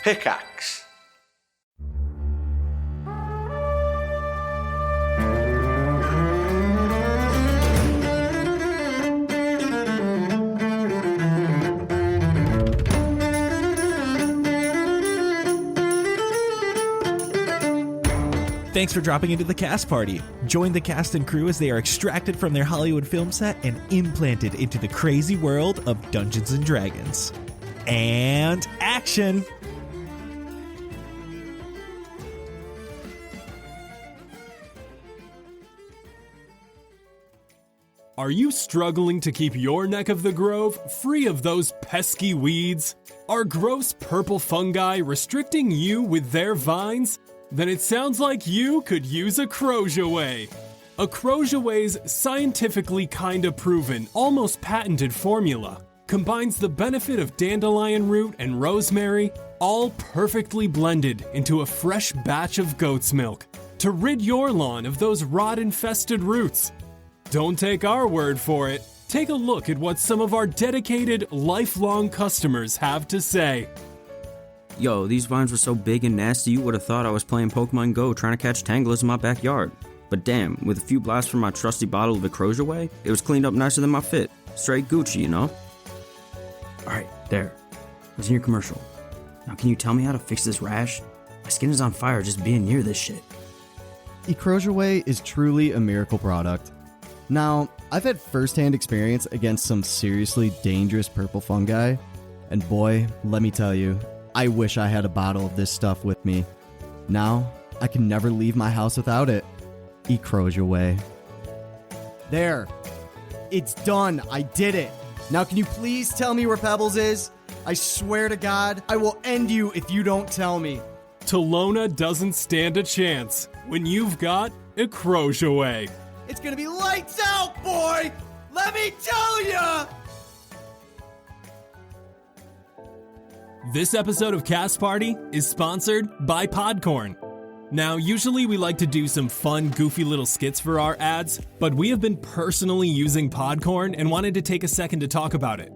Pickaxe. Thanks for dropping into the cast party. Join the cast and crew as they are extracted from their Hollywood film set and implanted into the crazy world of Dungeons & Dragons. And action! Are you struggling to keep your neck of the grove free of those pesky weeds? Are gross purple fungi restricting you with their vines? Then it sounds like you could use a Crozaway. A Crozaway's scientifically kinda proven, almost patented formula combines the benefit of dandelion root and rosemary, all perfectly blended into a fresh batch of goat's milk to rid your lawn of those rot-infested roots. Don't take our word for it. Take a look at what some of our dedicated, lifelong customers have to say. Yo, these vines were so big and nasty you would have thought I was playing Pokemon Go trying to catch Tanglers in my backyard. But damn, with a few blasts from my trusty bottle of the Crozaway, it was cleaned up nicer than my fit. Straight Gucci, you know? Alright, there. What's in your commercial? Now can you tell me how to fix this rash? My skin is on fire just being near this shit. Crozaway is truly a miracle product. Now, I've had first-hand experience against some seriously dangerous purple fungi, and boy, let me tell you, I wish I had a bottle of this stuff with me. Now, I can never leave my house without it. Crozaway. There. It's done. I did it. Now can you please tell me where Pebbles is? I swear to God, I will end you if you don't tell me. Tolona doesn't stand a chance when you've got a Crozaway. It's gonna be lights out, boy! Let me tell ya! This episode of Cast Party is sponsored by Podcorn. Now, usually we like to do some fun, goofy little skits for our ads, but we have been personally using Podcorn and wanted to take a second to talk about it.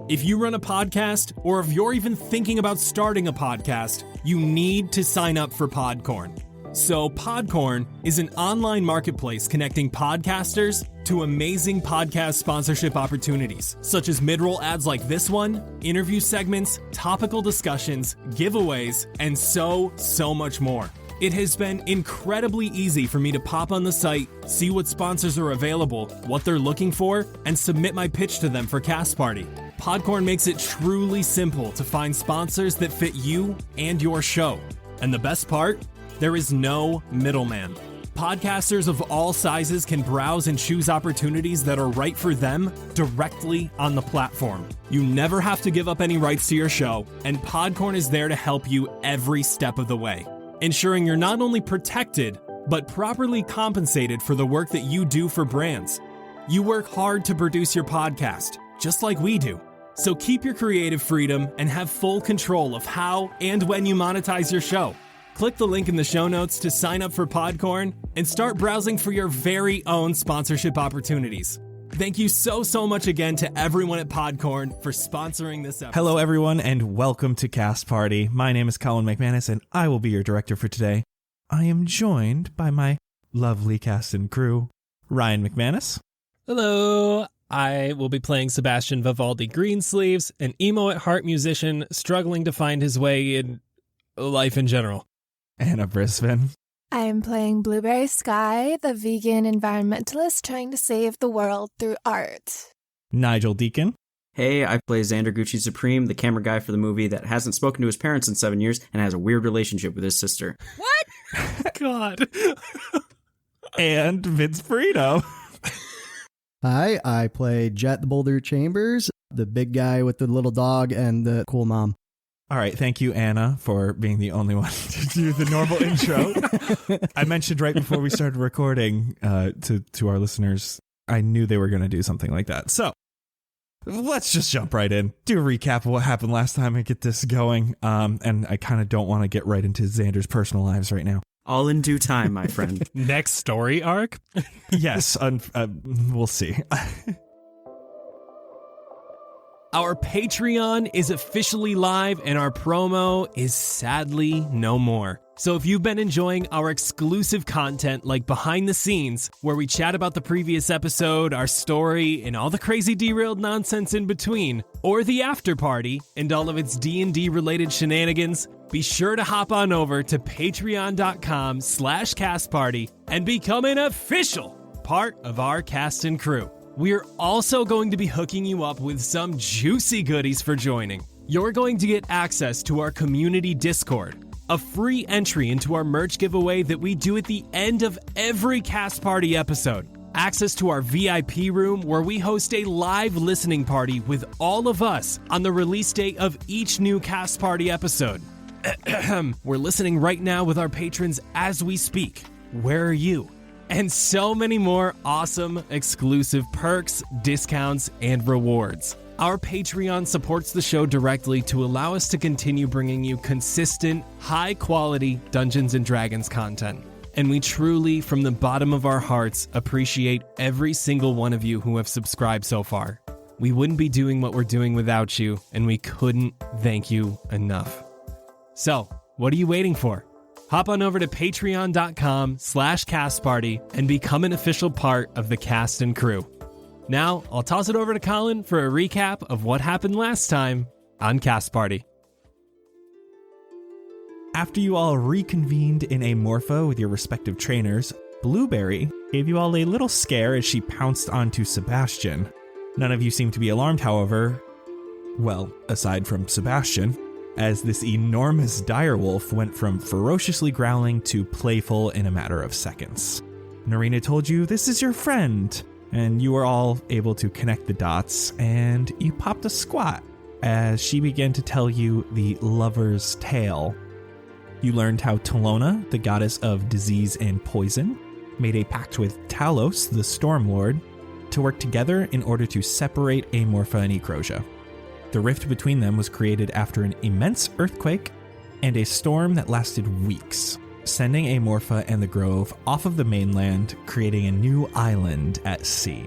If you run a podcast, or if you're even thinking about starting a podcast, you need to sign up for Podcorn. So Podcorn is an online marketplace connecting podcasters to amazing podcast sponsorship opportunities, such as mid-roll ads like this one, interview segments, topical discussions, giveaways, and so much more. It has been incredibly easy for me to pop on the site, see what sponsors are available, what they're looking for, and submit my pitch to them for Cast Party. Podcorn makes it truly simple to find sponsors that fit you and your show. And the best part? There is no middleman. Podcasters of all sizes can browse and choose opportunities that are right for them directly on the platform. You never have to give up any rights to your show, and Podcorn is there to help you every step of the way, ensuring you're not only protected, but properly compensated for the work that you do for brands. You work hard to produce your podcast, just like we do. So keep your creative freedom and have full control of how and when you monetize your show. Click the link in the show notes to sign up for Podcorn and start browsing for your very own sponsorship opportunities. Thank you so much again to everyone at Podcorn for sponsoring this episode. Hello, everyone, and welcome to Cast Party. My name is Colin McManus, and I will be your director for today. I am joined by my lovely cast and crew, Ryan McManus. Hello. I will be playing Sebastian Vivaldi Greensleeves, an emo at heart musician struggling to find his way in life in general. Anna Brisbane. I am playing Blueberry Sky, the vegan environmentalist trying to save the world through art. Nigel Deacon. Hey, I play Xander Gucci Supreme, the camera guy for the movie that hasn't spoken to his parents in 7 years and has a weird relationship with his sister. What? God. And Vince Burrito. Hi, I play Jett the Boulder Chambers, the big guy with the little dog and the cool mom. All right, thank you, Anna, for being the only one to do the normal intro. I mentioned right before we started recording to our listeners, I knew they were going to do something like that. So let's just jump right in, do a recap of what happened last time and get this going. And I kind of don't want to get right into Xander's personal lives right now. All in due time, my friend. Next story arc? Yes, we'll see. Our Patreon is officially live and our promo is sadly no more. So if you've been enjoying our exclusive content like behind the scenes, where we chat about the previous episode, our story, and all the crazy derailed nonsense in between, or the after party and all of its D&D related shenanigans, be sure to hop on over to patreon.com/castparty and become an official part of our cast and crew. We're also going to be hooking you up with some juicy goodies for joining. You're going to get access to our community Discord, a free entry into our merch giveaway that we do at the end of every Cast Party episode, access to our VIP room where we host a live listening party with all of us on the release date of each new Cast Party episode. We're listening right now with our patrons as we speak. Where are you? And so many more awesome exclusive perks, discounts, and rewards. Our Patreon supports the show directly to allow us to continue bringing you consistent, high-quality Dungeons & Dragons content. And we truly, from the bottom of our hearts, appreciate every single one of you who have subscribed so far. We wouldn't be doing what we're doing without you, and we couldn't thank you enough. So, what are you waiting for? Hop on over to patreon.com/castparty and become an official part of the cast and crew. Now, I'll toss it over to Colin for a recap of what happened last time on Cast Party. After you all reconvened in a morpho with your respective trainers, Blueberry gave you all a little scare as she pounced onto Sebastian. None of you seem to be alarmed, however, well, aside from Sebastian, as this enormous direwolf went from ferociously growling to playful in a matter of seconds. Narina told you this is your friend, and you were all able to connect the dots, and you popped a squat as she began to tell you the lover's tale. You learned how Talona, the goddess of disease and poison, made a pact with Talos, the Storm Lord, to work together in order to separate Amorpha and Ecrosia. The rift between them was created after an immense earthquake and a storm that lasted weeks, sending Amorpha and the Grove off of the mainland, creating a new island at sea.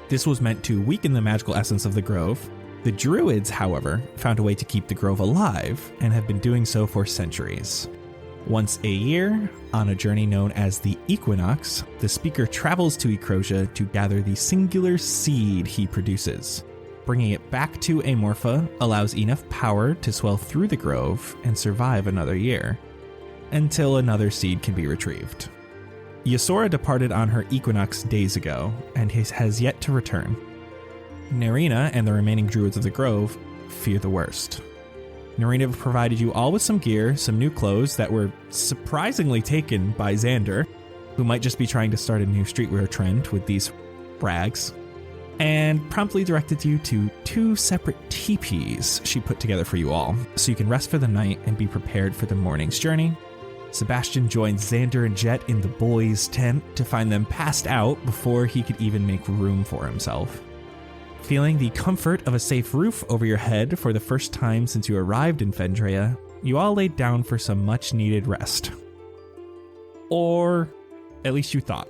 This was meant to weaken the magical essence of the Grove. The Druids, however, found a way to keep the Grove alive and have been doing so for centuries. Once a year, on a journey known as the Equinox, the speaker travels to Ecrosia to gather the singular seed he produces. Bringing it back to Amorpha allows enough power to swell through the Grove and survive another year, until another seed can be retrieved. Yesora departed on her Equinox days ago, and has yet to return. Narina and the remaining Druids of the Grove fear the worst. Narina provided you all with some gear, some new clothes that were surprisingly taken by Xander, who might just be trying to start a new streetwear trend with these rags, and promptly directed you to 2 separate teepees she put together for you all, so you can rest for the night and be prepared for the morning's journey. Sebastian joined Xander and Jett in the boys' tent to find them passed out before he could even make room for himself. Feeling the comfort of a safe roof over your head for the first time since you arrived in Fendrea, you all laid down for some much-needed rest. Or at least you thought.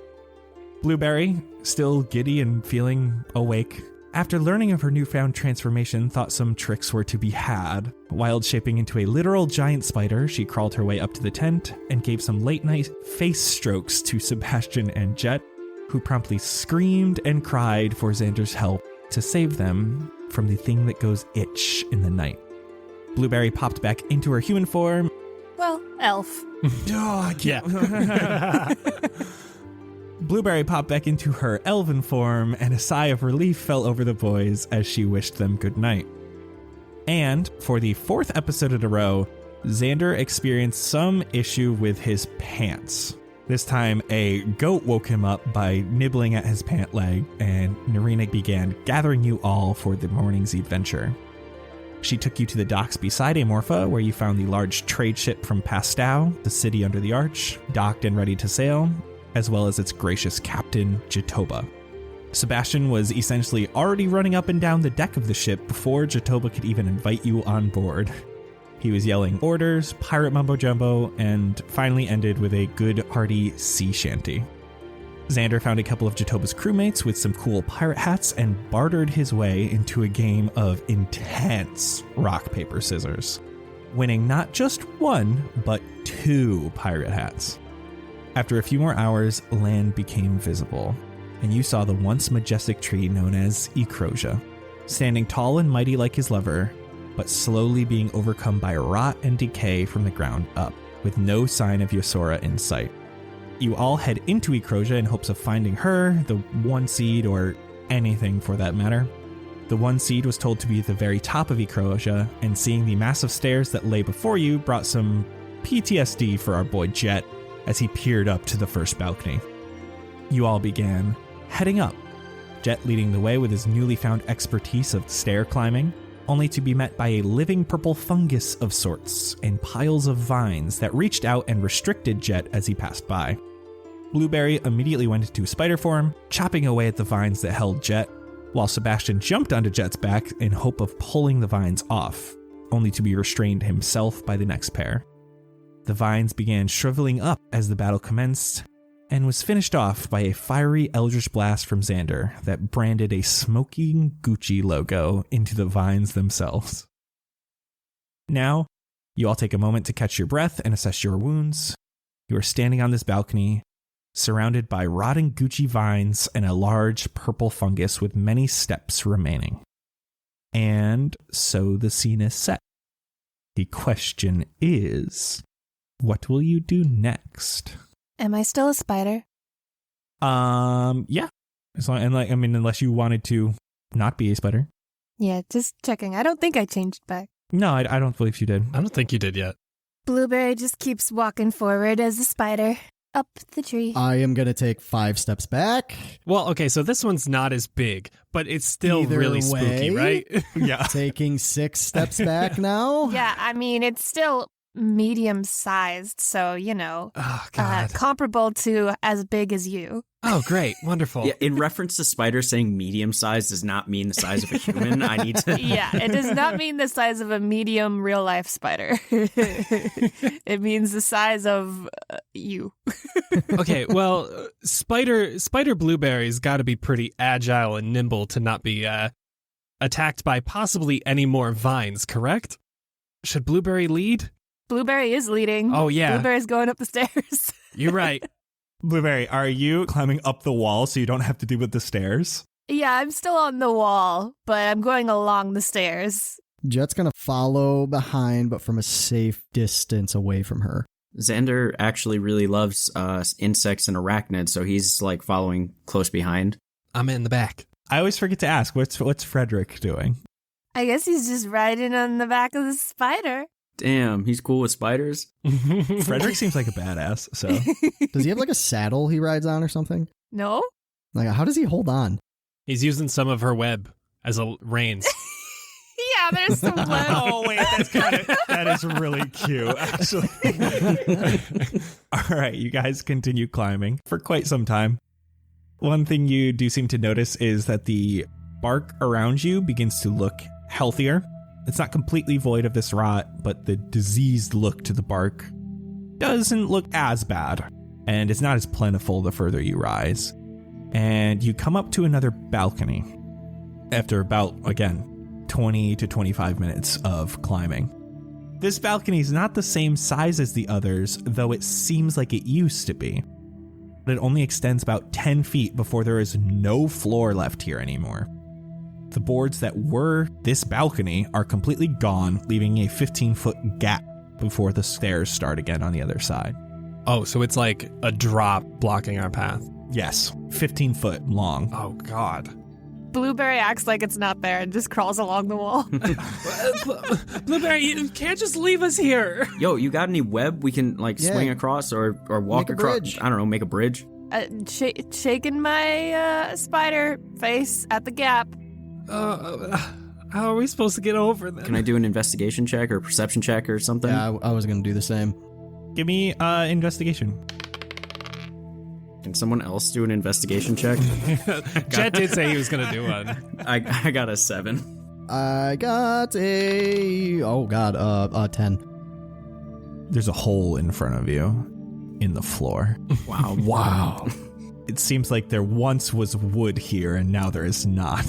Blueberry, still giddy and feeling awake, after learning of her newfound transformation, thought some tricks were to be had. Wild shaping into a literal giant spider, she crawled her way up to the tent and gave some late-night face strokes to Sebastian and Jett, who promptly screamed and cried for Xander's help to save them from the thing that goes itch in the night. Blueberry popped back into her human form. Well, elf. Oh, I can't. Blueberry popped back into her elven form, and a sigh of relief fell over the boys as she wished them good night. And for the 4th episode in a row, Xander experienced some issue with his pants. This time, a goat woke him up by nibbling at his pant leg, and Narina began gathering you all for the morning's adventure. She took you to the docks beside Amorpha, where you found the large trade ship from Pastau, the city under the arch, docked and ready to sail, as well as its gracious captain, Jatoba. Sebastian was essentially already running up and down the deck of the ship before Jatoba could even invite you on board. He was yelling orders, pirate mumbo-jumbo, and finally ended with a good, hearty sea shanty. Xander found a couple of Jatoba's crewmates with some cool pirate hats and bartered his way into a game of intense rock, paper, scissors, winning not just one, but 2 pirate hats. After a few more hours, land became visible, and you saw the once majestic tree known as Ecrosia, standing tall and mighty like his lover, but slowly being overcome by rot and decay from the ground up, with no sign of Yesora in sight. You all head into Ecrosia in hopes of finding her, the One Seed, or anything for that matter. The One Seed was told to be at the very top of Ecrosia, and seeing the massive stairs that lay before you brought some PTSD for our boy Jett as he peered up to the first balcony. You all began heading up, Jett leading the way with his newly found expertise of stair climbing, only to be met by a living purple fungus of sorts and piles of vines that reached out and restricted Jett as he passed by. Blueberry immediately went into spider form, chopping away at the vines that held Jett, while Sebastian jumped onto Jett's back in hope of pulling the vines off, only to be restrained himself by the next pair. The vines began shriveling up as the battle commenced, and was finished off by a fiery Eldritch Blast from Xander that branded a smoking Gucci logo into the vines themselves. Now, you all take a moment to catch your breath and assess your wounds. You are standing on this balcony, surrounded by rotting Gucci vines and a large purple fungus with many steps remaining. And so the scene is set. The question is, what will you do next? Am I still a spider? Yeah. Unless you wanted to not be a spider. Yeah, just checking. I don't think I changed back. No, I don't believe you did. I don't think you did yet. Blueberry just keeps walking forward as a spider up the tree. I am going to take 5 steps back. Well, okay, so this one's not as big, but it's still Either really spooky, way. right? Yeah. Taking 6 steps back now. Yeah, I mean, it's still medium-sized, so, Oh, God. comparable to as big as you. Oh, great. Wonderful. Yeah, in reference to spider saying medium size does not mean the size of a human. I need to. Yeah, it does not mean the size of a medium real-life spider. It means the size of you. Okay, well, Spider Blueberry's got to be pretty agile and nimble to not be attacked by possibly any more vines, correct? Should Blueberry lead? Blueberry is leading. Oh, yeah. Blueberry's going up the stairs. You're right. Blueberry, are you climbing up the wall so you don't have to do with the stairs? Yeah, I'm still on the wall, but I'm going along the stairs. Jett's going to follow behind, but from a safe distance away from her. Xander actually really loves insects and arachnids, so he's like following close behind. I'm in the back. I always forget to ask, what's Frederick doing? I guess he's just riding on the back of the spider. Damn, he's cool with spiders. Frederick seems like a badass, so. Does he have like a saddle he rides on or something? No? Like, how does he hold on? He's using some of her web as a reins. Yeah, there's some web. Oh, wait, that is really cute, actually. All right, you guys continue climbing for quite some time. One thing you do seem to notice is that the bark around you begins to look healthier. It's not completely void of this rot, but the diseased look to the bark doesn't look as bad, and it's not as plentiful the further you rise. And you come up to another balcony after about, again, 20 to 25 minutes of climbing. This balcony is not the same size as the others, though it seems like it used to be. It only extends about 10 feet before there is no floor left here anymore. The boards that were this balcony are completely gone, leaving a 15-foot gap before the stairs start again on the other side. Oh, so it's like a drop blocking our path. Yes, 15 foot long. Oh, God. Blueberry acts like it's not there and just crawls along the wall. Blueberry, you can't just leave us here. Yo, you got any web we can swing across or walk Make a across? bridge. I don't know, make a bridge. Shaking my spider face at the gap. How are we supposed to get over then? Can I do an investigation check or perception check or something? Yeah, I was going to do the same. Give me investigation. Can someone else do an investigation check? Jett did say he was going to do one. I got a 7. I got a 10. There's a hole in front of you in the floor. Wow. Wow. it seems like there once was wood here and now there is not.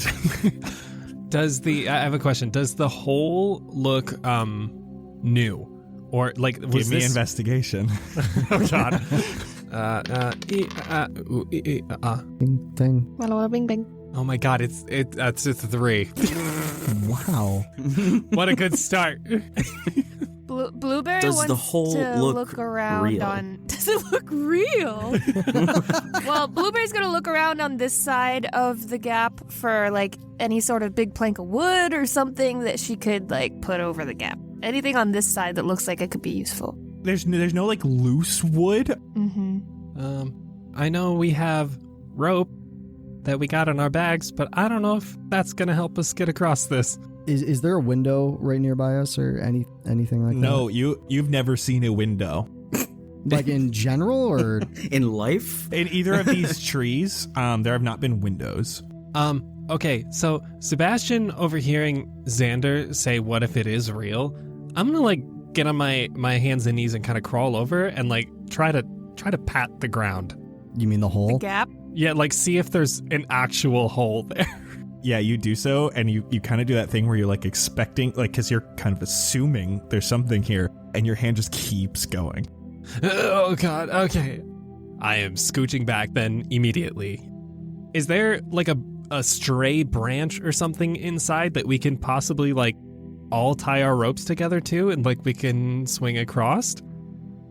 I have a question. Does the hole look new? Or like was Give me this investigation. Oh god. Bing, ding. Walla bing bing. Oh my god, it's a 3. Wow. What a good start. Blueberry Does wants the hole to look around real? on. Does it look real? Well, Blueberry's gonna look around on this side of the gap for like any sort of big plank of wood or something that she could like put over the gap. Anything on this side that looks like it could be useful. There's no like loose wood. Mm-hmm. I know we have rope that we got in our bags, but I don't know if that's gonna help us get across this. Is there a window right nearby us or anything like No, you've never seen a window. that? Like in general or? In life? In either of these trees, there have not been windows. Okay, so Sebastian overhearing Xander say, "What if it is real?" I'm gonna like get on my hands and knees and kind of crawl over and like try to pat the ground. You mean the hole? The gap. Yeah, like see if there's an actual hole there. Yeah, you do so, and you kind of do that thing where you're like expecting, like, because you're kind of assuming there's something here, and your hand just keeps going. Oh god, okay. I am scooching back then immediately. Is there like a stray branch or something inside that we can possibly like all tie our ropes together to and like we can swing across?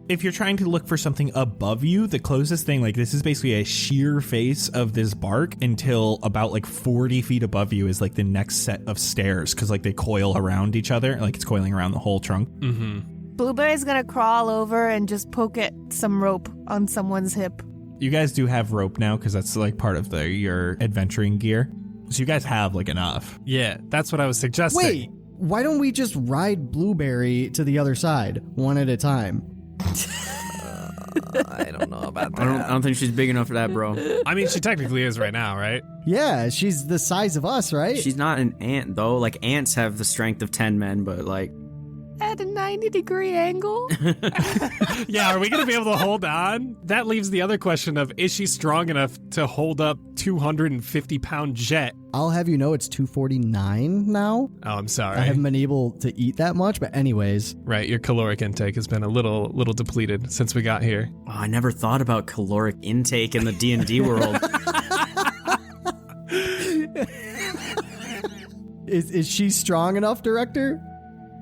If you're trying to look for something above you, the closest thing, like this is basically a sheer face of this bark until about like 40 feet above you is like the next set of stairs because like they coil around each other, like it's coiling around the whole trunk. Mm-hmm. Blueberry's gonna crawl over and just poke at some rope on someone's hip. You guys do have rope now because that's like part of your adventuring gear. So you guys have like enough. Yeah, that's what I was suggesting. Wait, why don't we just ride Blueberry to the other side, one at a time? I don't know about I don't think she's big enough for that, bro. I mean, she technically is right now, right? Yeah, she's the size of us, right? She's not an ant, though. Like, ants have the strength of 10 men, but, like... At a 90-degree angle? Yeah, are we going to be able to hold on? That leaves the other question of, is she strong enough to hold up 250-pound Jett? I'll have you know it's 249 now. Oh, I'm sorry. I haven't been able to eat that much, but anyways. Right, your caloric intake has been a little depleted since we got here. Oh, I never thought about caloric intake in the D&D world. Is she strong enough, Director?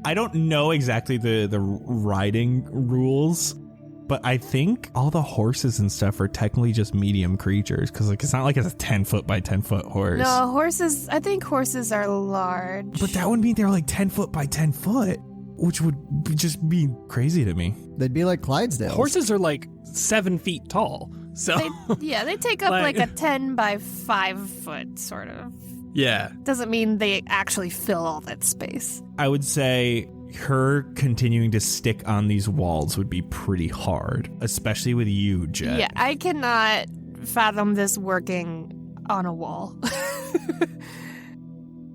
I don't know exactly the riding rules, but I think all the horses and stuff are technically just medium creatures because like it's not like it's a 10-foot by 10-foot horse. No, horses. I think horses are large. But that would mean they're like 10-foot by 10-foot, which would just be crazy to me. They'd be like Clydesdales. Horses are like 7 feet tall, so they take up Like- like a 10 by 5 foot sort of. yeah. Doesn't mean they actually fill all that space. I would say her continuing to stick on these walls would be pretty hard, especially with you, Jett. Yeah, I cannot fathom this working on a wall.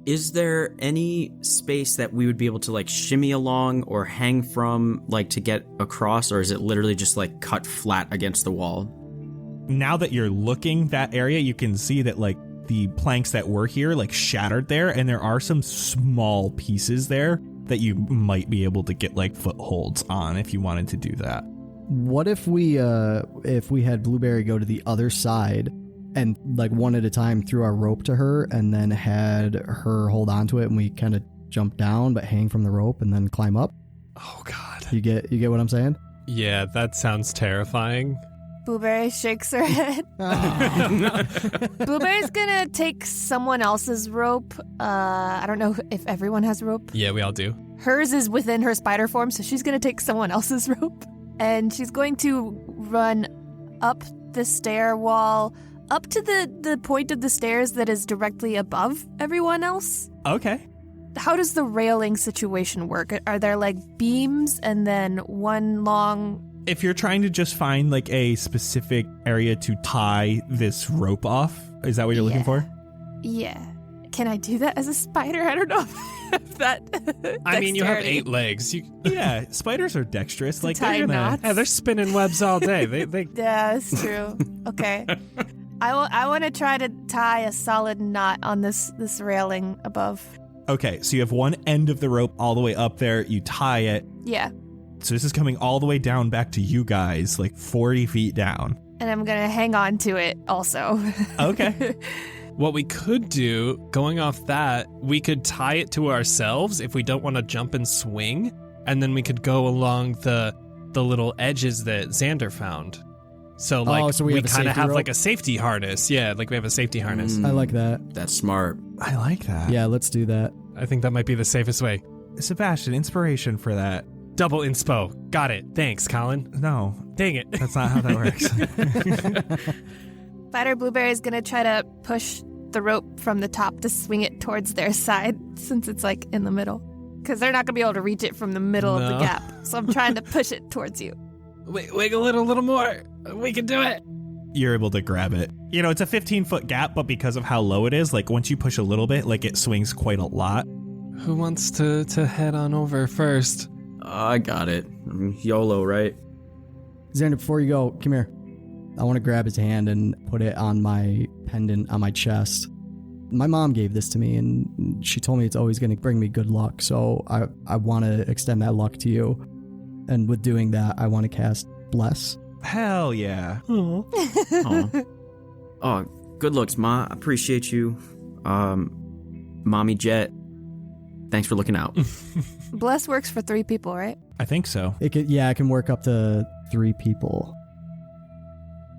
Is there any space that we would be able to, like, shimmy along or hang from, like, to get across, or is it literally just, like, cut flat against the wall? Now that you're looking that area, you can see that like the planks that were here like shattered there, and there are some small pieces there that you might be able to get like footholds on if you wanted to do that. What if we had Blueberry go to the other side and like one at a time threw our rope to her and then had her hold on to it and we kind of jump down but hang from the rope and then climb up? Oh god. You get what I'm saying? Yeah, that sounds terrifying. Blueberry shakes her head. Blueberry's gonna take someone else's rope. I don't know if everyone has rope. Yeah, we all do. Hers is within her spider form, so she's gonna take someone else's rope. And she's going to run up the stair wall, up to the point of the stairs that is directly above everyone else. Okay. How does the railing situation work? Are there like beams and then one long... If you're trying to just find like a specific area to tie this rope off, is that what you're looking for? Yeah. Can I do that as a spider? I don't know if that... I mean, you have dexterity. 8 legs. Yeah, spiders are dexterous. Like tie they're gonna- knots. Yeah, they're spinning webs all day. They Yeah, that's true. Okay. I want to try to tie a solid knot on this railing above. Okay, so you have one end of the rope all the way up there. You tie it. Yeah. So this is coming all the way down back to you guys, like 40 feet down. And I'm going to hang on to it also. Okay. What we could do, going off that, we could tie it to ourselves if we don't want to jump and swing, and then we could go along the little edges that Xander found. So we kind of have like a safety harness. Yeah, like we have a safety harness. I like that. That's smart. I like that. Yeah, let's do that. I think that might be the safest way. Sebastian, inspiration for that. Double inspo. Got it. Thanks, Colin. No. Dang it. That's not how that works. Spider Blueberry is going to try to push the rope from the top to swing it towards their side since it's like in the middle. Because they're not going to be able to reach it from the middle of the gap. So I'm trying to push it towards you. Wiggle it a little more. We can do it. You're able to grab it. You know, it's a 15-foot gap, but because of how low it is, like once you push a little bit, like it swings quite a lot. Who wants to head on over first? I got it. YOLO, right? Xander, before you go, come here. I want to grab his hand and put it on my pendant on my chest. My mom gave this to me, and she told me it's always going to bring me good luck, so I want to extend that luck to you. And with doing that, I want to cast Bless. Hell yeah. Oh, good looks, Ma. I appreciate you. Mommy Jett, thanks for looking out. Bless works for 3 people, right? I think so. It can work up to 3 people.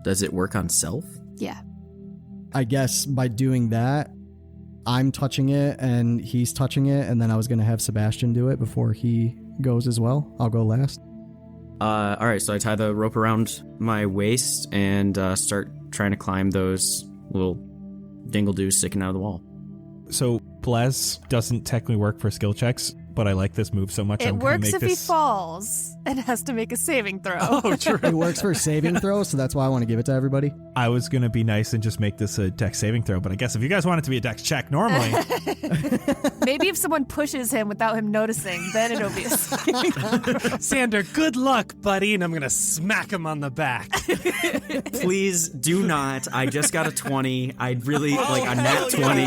Does it work on self? Yeah. I guess by doing that, I'm touching it and he's touching it, and then I was going to have Sebastian do it before he goes as well. I'll go last. All right, so I tie the rope around my waist and start trying to climb those little dingle-doos sticking out of the wall. So Bless doesn't technically work for skill checks, but I like this move so much. It I'm gonna works make if he falls and has to make a saving throw. Oh, true. It works for saving throws, so that's why I want to give it to everybody. I was going to be nice and just make this a dex saving throw, but I guess if you guys want it to be a dex check normally. Maybe if someone pushes him without him noticing, then it'll be a saving. Xander, good luck, buddy, and I'm going to smack him on the back. Please do not. I just got a 20. I'd really like a nat 20.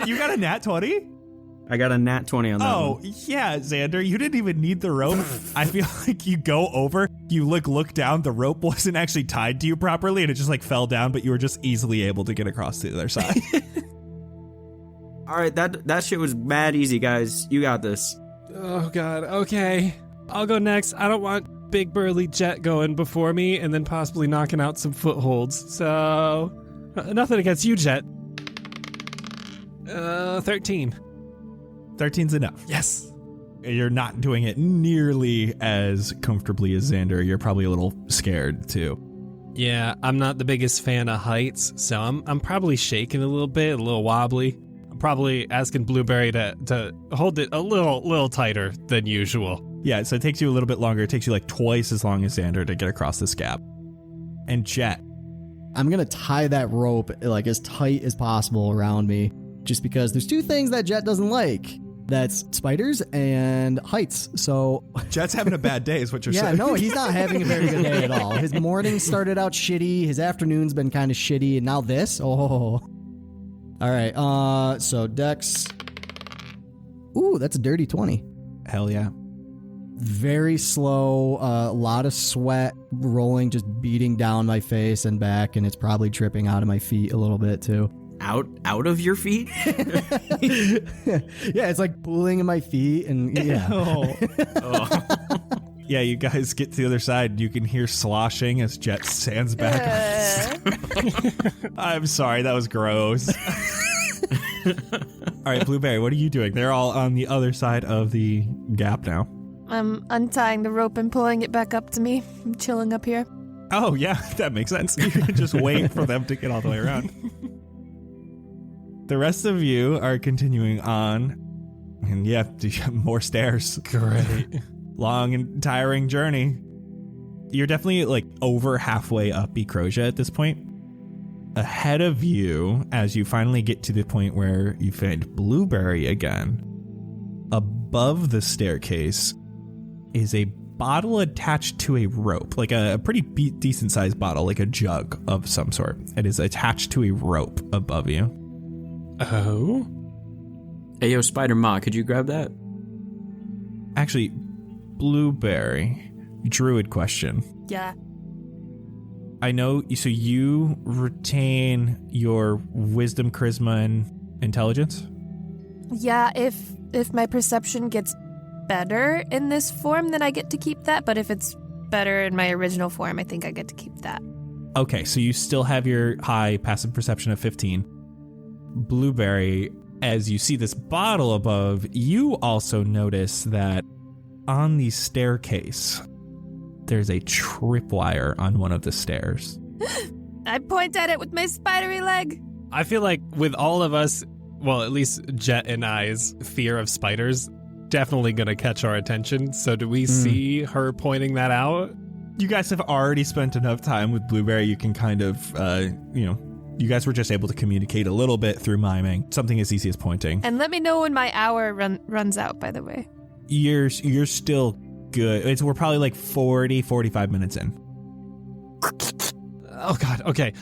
You got a nat 20? I got a nat 20 on that one. Oh, yeah, Xander, you didn't even need the rope. I feel like you go over, you look down, the rope wasn't actually tied to you properly, and it just like fell down, but you were just easily able to get across to the other side. All right, that shit was mad easy, guys. You got this. Oh, God. Okay. I'll go next. I don't want big burly Jett going before me and then possibly knocking out some footholds. So, nothing against you, Jett. 13. 13's enough. Yes. You're not doing it nearly as comfortably as Xander. You're probably a little scared, too. Yeah, I'm not the biggest fan of heights, so I'm probably shaking a little bit, a little wobbly. I'm probably asking Blueberry to hold it a little tighter than usual. Yeah, so it takes you a little bit longer. It takes you like twice as long as Xander to get across this gap. And Jett. I'm going to tie that rope like as tight as possible around me, just because there's 2 things that Jett doesn't like. That's spiders and heights. So Jett's having a bad day is what you're saying. Yeah, no, he's not having a very good day at all. His morning started out shitty. His afternoon's been kind of shitty. And now this. Oh. All right. So Dex. Ooh, that's a dirty 20. Hell yeah. Very slow. A lot of sweat rolling, just beating down my face and back. And it's probably dripping out of my feet a little bit too. Out of your feet? Yeah, it's like pooling in my feet and yeah. Oh. Yeah, you guys get to the other side. You can hear sloshing as Jett stands back. I'm sorry, that was gross. All right, Blueberry, what are you doing? They're all on the other side of the gap now. I'm untying the rope and pulling it back up to me. I'm chilling up here. Oh, yeah, that makes sense. You can just wait for them to get all the way around. The rest of you are continuing on, and yeah, more stairs. Great. Long and tiring journey. You're definitely like over halfway up Ecrosia at this point. Ahead of you, as you finally get to the point where you find Blueberry again, above the staircase is a bottle attached to a rope, like a pretty decent sized bottle, like a jug of some sort. It is attached to a rope above you. Oh? Hey, yo, Spider-Ma, could you grab that? Actually, Blueberry, druid question. Yeah. I know, so you retain your wisdom, charisma, and intelligence? Yeah, if my perception gets better in this form, then I get to keep that. But if it's better in my original form, I think I get to keep that. Okay, so you still have your high passive perception of 15. Blueberry, as you see this bottle above, you also notice that on the staircase, there's a tripwire on one of the stairs. I point at it with my spidery leg. I feel like with all of us, well, at least Jett and I's fear of spiders, definitely going to catch our attention. So do we see her pointing that out? You guys have already spent enough time with Blueberry. You can kind of, you guys were just able to communicate a little bit through miming. Something as easy as pointing. And let me know when my hour runs out, by the way. You're still good. We're probably like 45 minutes in. Oh God. Okay.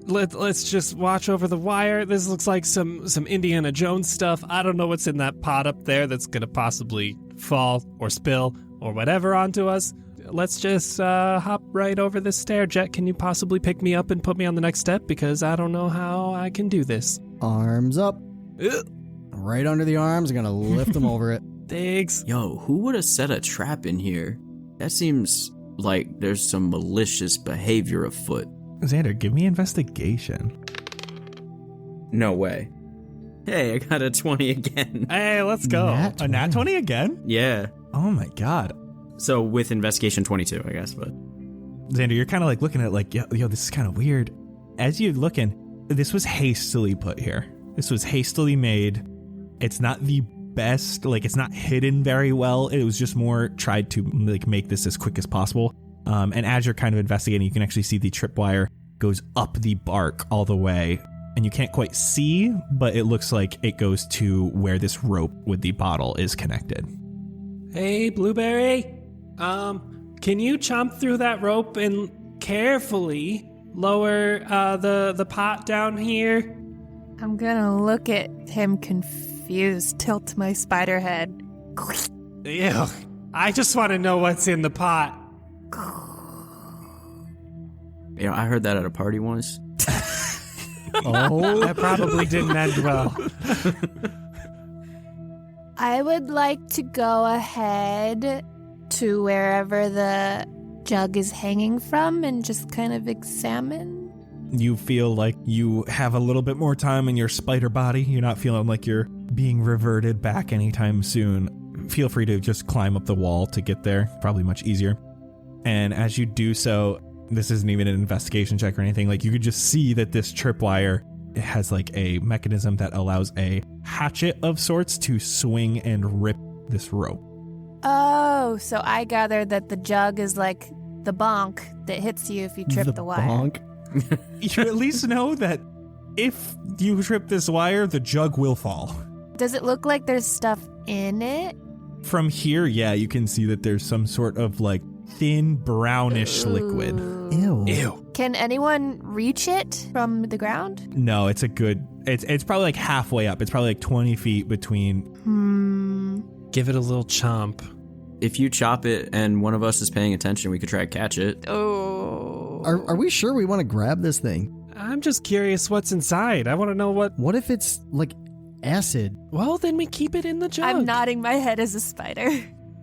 Let's just watch over the wire. This looks like some Indiana Jones stuff. I don't know what's in that pot up there that's gonna possibly fall or spill or whatever onto us. Let's just hop right over this stair. Jett, can you possibly pick me up and put me on the next step? Because I don't know how I can do this. Arms up. Ugh. Right under the arms. I'm going to lift them over it. Thanks. Yo, who would have set a trap in here? That seems like there's some malicious behavior afoot. Xander, give me investigation. No way. Hey, I got a 20 again. Hey, let's go. A nat 20 again? Yeah. Oh my God. So with investigation 22, I guess, but... Xander, you're kind of like looking at it like, yo, this is kind of weird. As you're looking, this was hastily put here. This was hastily made. It's not the best, like it's not hidden very well. It was just more tried to like make this as quick as possible. And as you're kind of investigating, you can actually see the tripwire goes up the bark all the way. And you can't quite see, but it looks like it goes to where this rope with the bottle is connected. Hey, Blueberry. Can you chomp through that rope and carefully lower the pot down here? I'm gonna look at him confused, tilt my spider head. Ew. I just want to know what's in the pot. You know, I heard that at a party once. Oh, that probably didn't end well. I would like to go ahead to wherever the jug is hanging from and just kind of examine. You feel like you have a little bit more time in your spider body. You're not feeling like you're being reverted back anytime soon. Feel free to just climb up the wall to get there. Probably much easier. And as you do so, this isn't even an investigation check or anything. Like you could just see that this tripwire has like a mechanism that allows a hatchet of sorts to swing and rip this rope. Oh, so I gathered that the jug is like the bonk that hits you if you trip the wire. Bonk. You at least know that if you trip this wire, the jug will fall. Does it look like there's stuff in it? From here, yeah, you can see that there's some sort of like thin brownish liquid. Ew. Can anyone reach it from the ground? No, it's probably like halfway up. It's probably like 20 feet between. Give it a little chomp. If you chop it and one of us is paying attention, we could try to catch it. Oh. Are we sure we want to grab this thing? I'm just curious what's inside. I want to know what... What if it's like acid? Well, then we keep it in the jug. I'm nodding my head as a spider.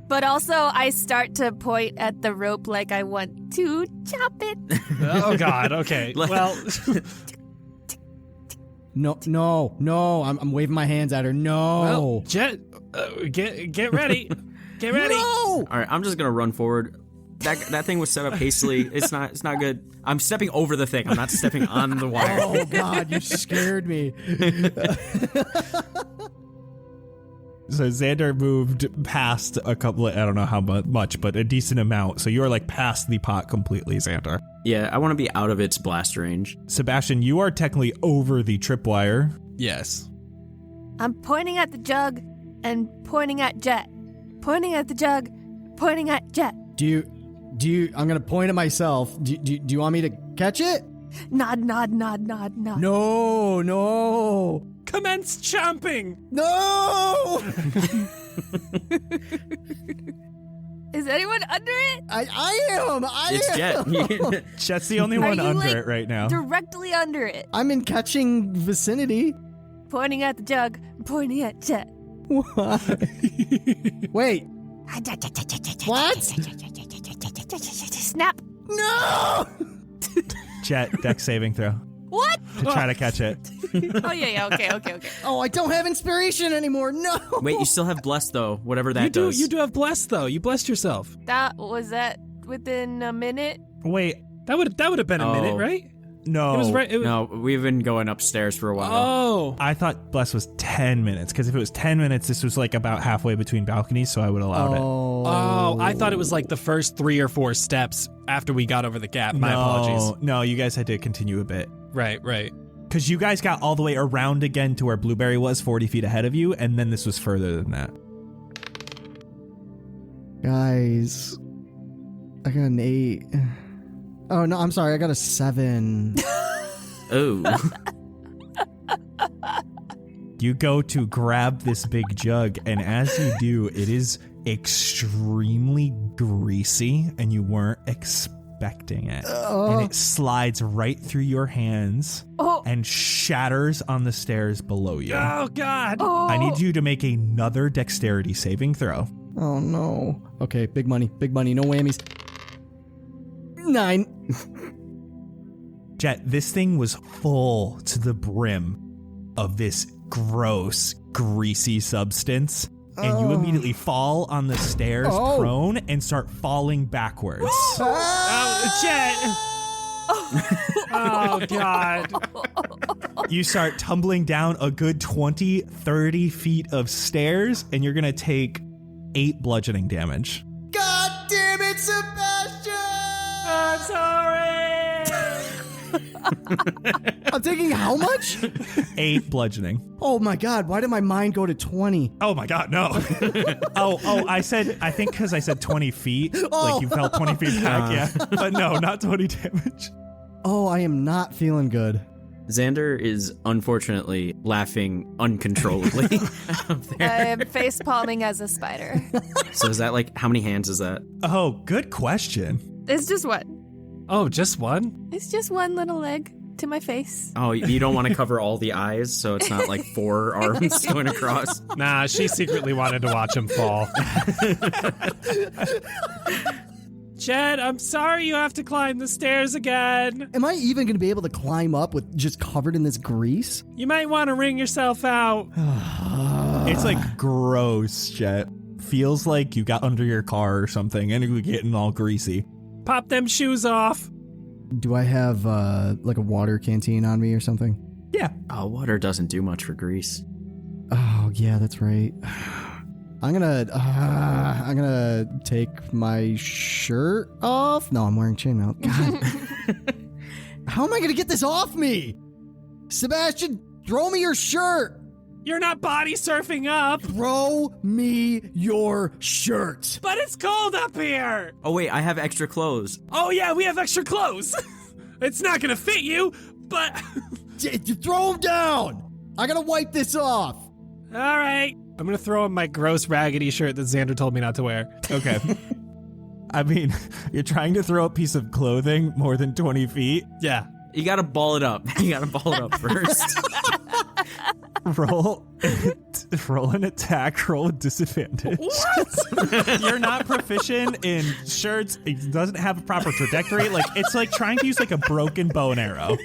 But also, I start to point at the rope like I want to chop it. Oh, God. Okay. Well... No. I'm waving my hands at her. No. Well, Jett, get ready. Get ready. No! All right, I'm just gonna run forward. That thing was set up hastily. It's not good. I'm stepping over the thing. I'm not stepping on the wire. Oh God, you scared me. So Xander moved past a couple of, I don't know how much, but a decent amount. So you're like past the pot completely, Xander. Yeah, I want to be out of its blast range. Sebastian, you are technically over the tripwire. Yes. I'm pointing at the jug and pointing at Jett. Pointing at the jug, Pointing at Jett. Do you, I'm gonna point at myself. Do you want me to catch it? Nod. No. Commence chomping. No! Is anyone under it? I am. It's Jett. Jet's the only one you, under like, it right now. Directly under it. I'm in catching vicinity. Pointing at the jug. Pointing at Jett. Why? Wait. What? Snap. No! Jet, dex saving throw What? to try to catch it. Oh, yeah. Okay. Oh, I don't have inspiration anymore. No. Wait, you still have blessed though, whatever that does. You do have blessed though. You blessed yourself. Was that within a minute? Wait, That would have been a minute, right? no. It was right. No, we've been going upstairs for a while. Oh. I thought bless was 10 minutes, because if it was 10 minutes, this was like about halfway between balconies, so I would allow it. Oh, I thought it was like the first 3 or 4 steps after we got over the gap. My apologies. No, you guys had to continue a bit. Right. Because you guys got all the way around again to where Blueberry was 40 feet ahead of you, and then this was further than that. Guys, I got an 8. Oh, no, I'm sorry. I got a 7. Oh. You go to grab this big jug, and as you do, it is extremely greasy, and you weren't expecting it. And it slides right through your hands and shatters on the stairs below you. Oh God. I need you to make another dexterity saving throw. Oh, no. Okay, big money. No whammies. 9. Jett, this thing was full to the brim of this gross, greasy substance, and you immediately fall on the stairs prone and start falling backwards. Jett. Oh God. You start tumbling down a good 20, 30 feet of stairs, and you're going to take 8 bludgeoning damage. God damn it, Sebastian! I'm sorry. I'm taking how much? 8 bludgeoning. Oh my God, why did my mind go to 20? Oh my God, no. I think because I said 20 feet, like you fell 20 feet back, yeah. But no, not 20 damage. Oh, I am not feeling good. Xander is unfortunately laughing uncontrollably up there. I am face palming as a spider. So is that like, how many hands is that? Oh, good question. It's just one. Oh, just one? It's just one little leg to my face. Oh, you don't want to cover all the eyes, so it's not like 4 arms going across? Nah, she secretly wanted to watch him fall. Jett, I'm sorry you have to climb the stairs again. Am I even going to be able to climb up with just covered in this grease? You might want to wring yourself out. It's like gross, Jett. Feels like you got under your car or something and you're getting all greasy. Pop them shoes off. Do I have like a water canteen on me or something? Yeah. Oh, water doesn't do much for grease. Oh, yeah, that's right. I'm gonna take my shirt off. No, I'm wearing chainmail. God. How am I gonna get this off me? Sebastian, throw me your shirt. You're not body surfing up. Throw me your shirt. But it's cold up here. Oh wait, I have extra clothes. Oh yeah, we have extra clothes. It's not gonna fit you, but... Throw them down. I gotta wipe this off. All right. I'm gonna throw in my gross raggedy shirt that Xander told me not to wear. Okay. I mean, you're trying to throw a piece of clothing more than 20 feet. Yeah. You gotta ball it up. You gotta ball it up first. Roll an attack roll with disadvantage. What? You're not proficient in shirts. It doesn't have a proper trajectory. Like, it's like trying to use like a broken bow and arrow.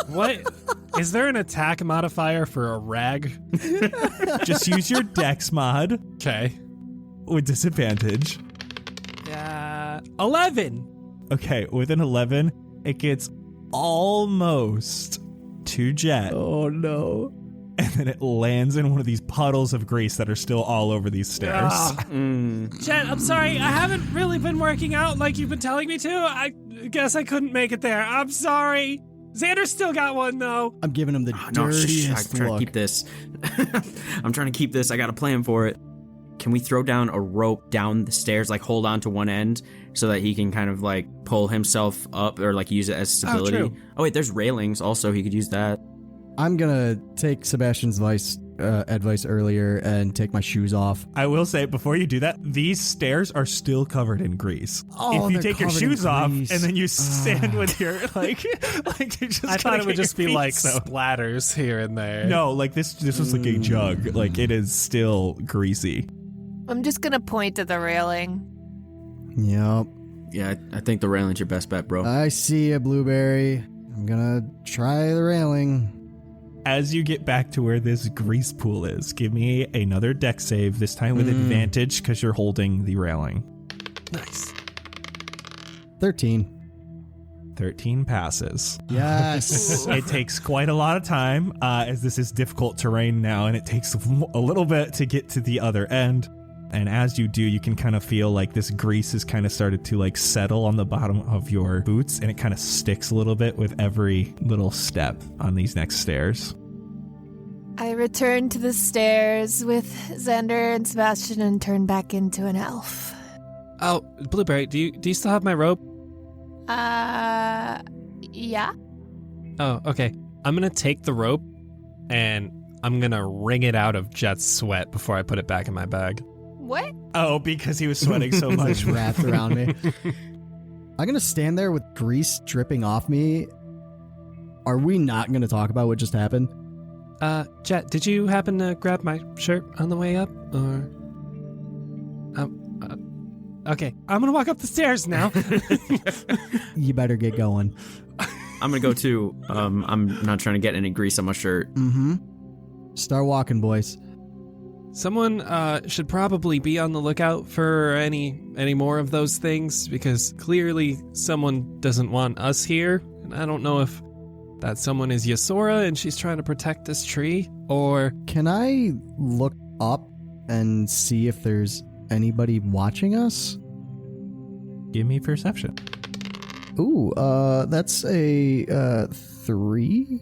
What? Is there an attack modifier for a rag? Just use your dex mod Okay. with disadvantage. 11. Okay, with an 11, it gets almost to Jett. Oh no. And then it lands in one of these puddles of grease that are still all over these stairs. Jett, I'm sorry. I haven't really been working out like you've been telling me to. I guess I couldn't make it there. I'm sorry. Xander's still got one, though. I'm giving him the No, dirtiest I'm trying look. to keep this. I'm trying to keep this. I got a plan for it. can we throw down a rope down the stairs, like hold on to one end so that he can kind of like pull himself up or like use it as stability? true. Oh wait, there's railings also. He could use that. I'm gonna take Sebastian's advice earlier and take my shoes off. I will say, before you do that, these stairs are still covered in grease. Oh, if you they're take your covered in shoes off grease. and then you stand with your, like you're just I thought it would just be like so. splatters here and there. No, like this was like a jug. Like it is still greasy. I'm just gonna point to the railing. Yep. Yeah, I think the railing's your best bet, bro. I see a blueberry. I'm gonna try the railing. As you get back to where this grease pool is, give me another deck save, this time with advantage because you're holding the railing. Nice. 13. 13 passes. Yes. It takes quite a lot of time, as this is difficult terrain now, and it takes a little bit to get to the other end. And as you do, you can kind of feel like this grease has kind of started to like settle on the bottom of your boots, and it kind of sticks a little bit with every little step on these next stairs. I return to the stairs with Xander and Sebastian and turn back into an elf. Oh, Blueberry, do you still have my rope? Yeah. Oh, okay. I'm gonna take the rope and I'm gonna wring it out of Jett's sweat before I put it back in my bag. What? Oh, because he was sweating so much. It's wrapped around me. I'm gonna stand there with grease dripping off me. Are we not gonna talk about what just happened? Jett, did you happen to grab my shirt on the way up, or? Okay, I'm gonna walk up the stairs now. You better get going. I'm gonna go too. I'm not trying to get any grease on my shirt. Mm-hmm. Start walking, boys. Someone should probably be on the lookout for any more of those things, because clearly someone doesn't want us here, and I don't know if that someone is Yesora and she's trying to protect this tree, or... Can I look up and see if there's anybody watching us? Give me perception. Ooh, that's a 3.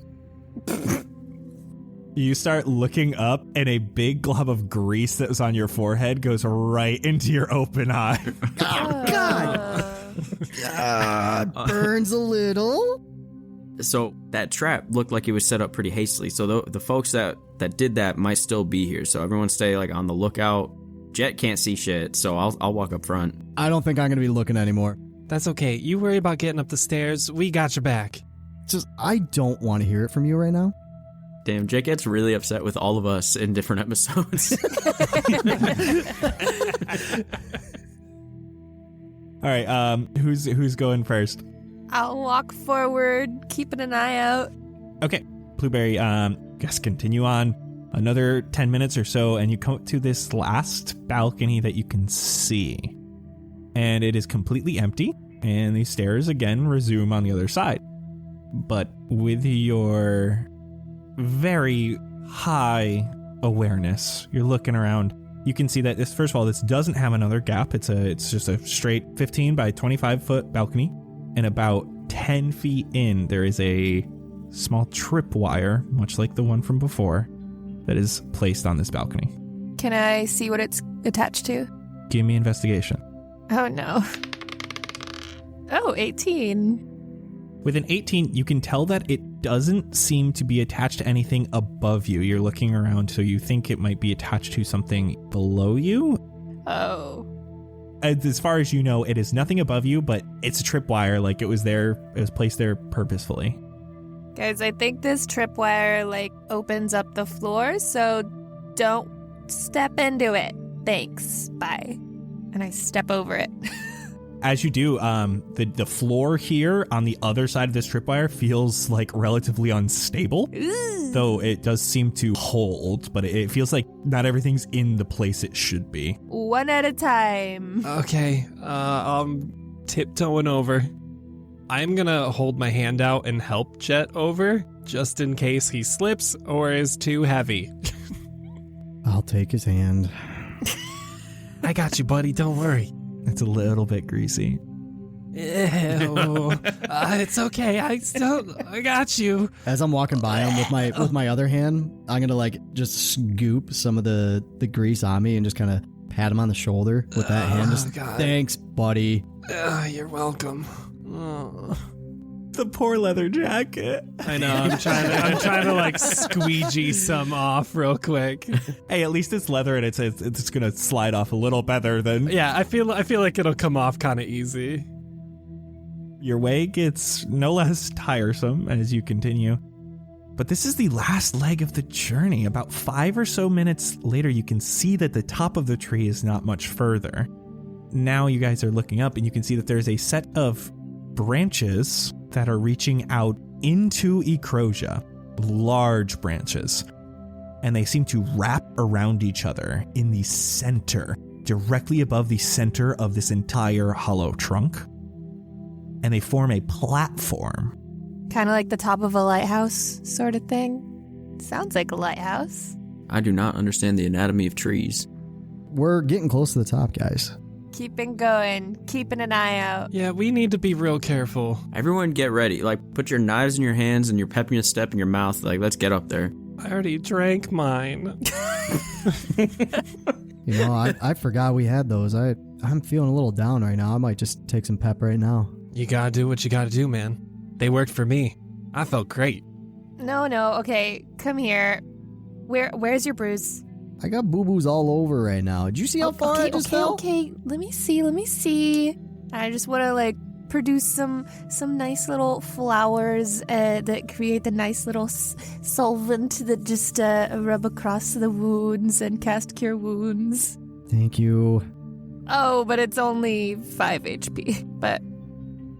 You start looking up, and a big glob of grease that was on your forehead goes right into your open eye. Oh, God! Burns a little. So that trap looked like it was set up pretty hastily. So the folks that did that might still be here. So everyone stay like on the lookout. Jett can't see shit, so I'll walk up front. I don't think I'm going to be looking anymore. That's okay. You worry about getting up the stairs. We got your back. Just, I don't want to hear it from you right now. Damn, Jett gets really upset with all of us in different episodes. All right, who's going first? I'll walk forward, keeping an eye out. Okay, Blueberry, guess continue on another 10 minutes or so, and you come up to this last balcony that you can see. And it is completely empty, and the stairs again resume on the other side. But with your very high awareness, you're looking around, you can see that this doesn't have another gap. It's just a straight 15 by 25 foot balcony, and about 10 feet in, there is a small tripwire, much like the one from before, that is placed on this balcony. Can I see what it's attached to? Give me investigation. Oh, no. Oh, 18. With an 18, you can tell that it doesn't seem to be attached to anything above you. You're looking around, so you think it might be attached to something below you. Oh. As far as you know, it is nothing above you, but it's a tripwire. Like it was placed there purposefully. Guys, I think this tripwire, opens up the floor, so don't step into it. Thanks. Bye. And I step over it. As you do, the floor here on the other side of this tripwire feels like relatively unstable, though it does seem to hold, but it feels like not everything's in the place it should be. One at a time. Okay, I'm tiptoeing over. I'm gonna hold my hand out and help Jett over, just in case he slips or is too heavy. I'll take his hand. I got you, buddy, don't worry. It's a little bit greasy. Ew. It's okay. I got you. As I'm walking by him with my other hand, I'm gonna just scoop some of the grease on me and just kind of pat him on the shoulder with that hand. Just, God. thanks, buddy. You're welcome. The poor leather jacket. I know. I'm trying to like squeegee some off real quick. Hey, at least it's leather and it's gonna slide off a little better than. Yeah, I feel like it'll come off kind of easy. Your way gets no less tiresome as you continue. But this is the last leg of the journey. About 5 or so minutes later, you can see that the top of the tree is not much further. Now you guys are looking up and you can see that there's a set of branches that are reaching out into Ecrosia, large branches. And they seem to wrap around each other in the center, directly above the center of this entire hollow trunk. And they form a platform. Kind of like the top of a lighthouse sort of thing. Sounds like a lighthouse. I do not understand the anatomy of trees. We're getting close to the top, guys. Keeping going, keeping an eye out. Yeah, we need to be real careful. Everyone get ready. Like, put your knives in your hands and your peppermint step in your mouth. Like, let's get up there. I already drank mine. You know, I forgot we had those. I'm feeling a little down right now. I might just take some pep right now. You gotta do what you gotta do, man. They worked for me. I felt great. No, okay, come here. Where's your bruise? I got boo-boos all over right now. Did you see how far I just fell? Okay, let me see. I just want to like produce some nice little flowers that create the nice little solvent that just rub across the wounds and cast cure wounds. Thank you. Oh, but it's only 5 HP, but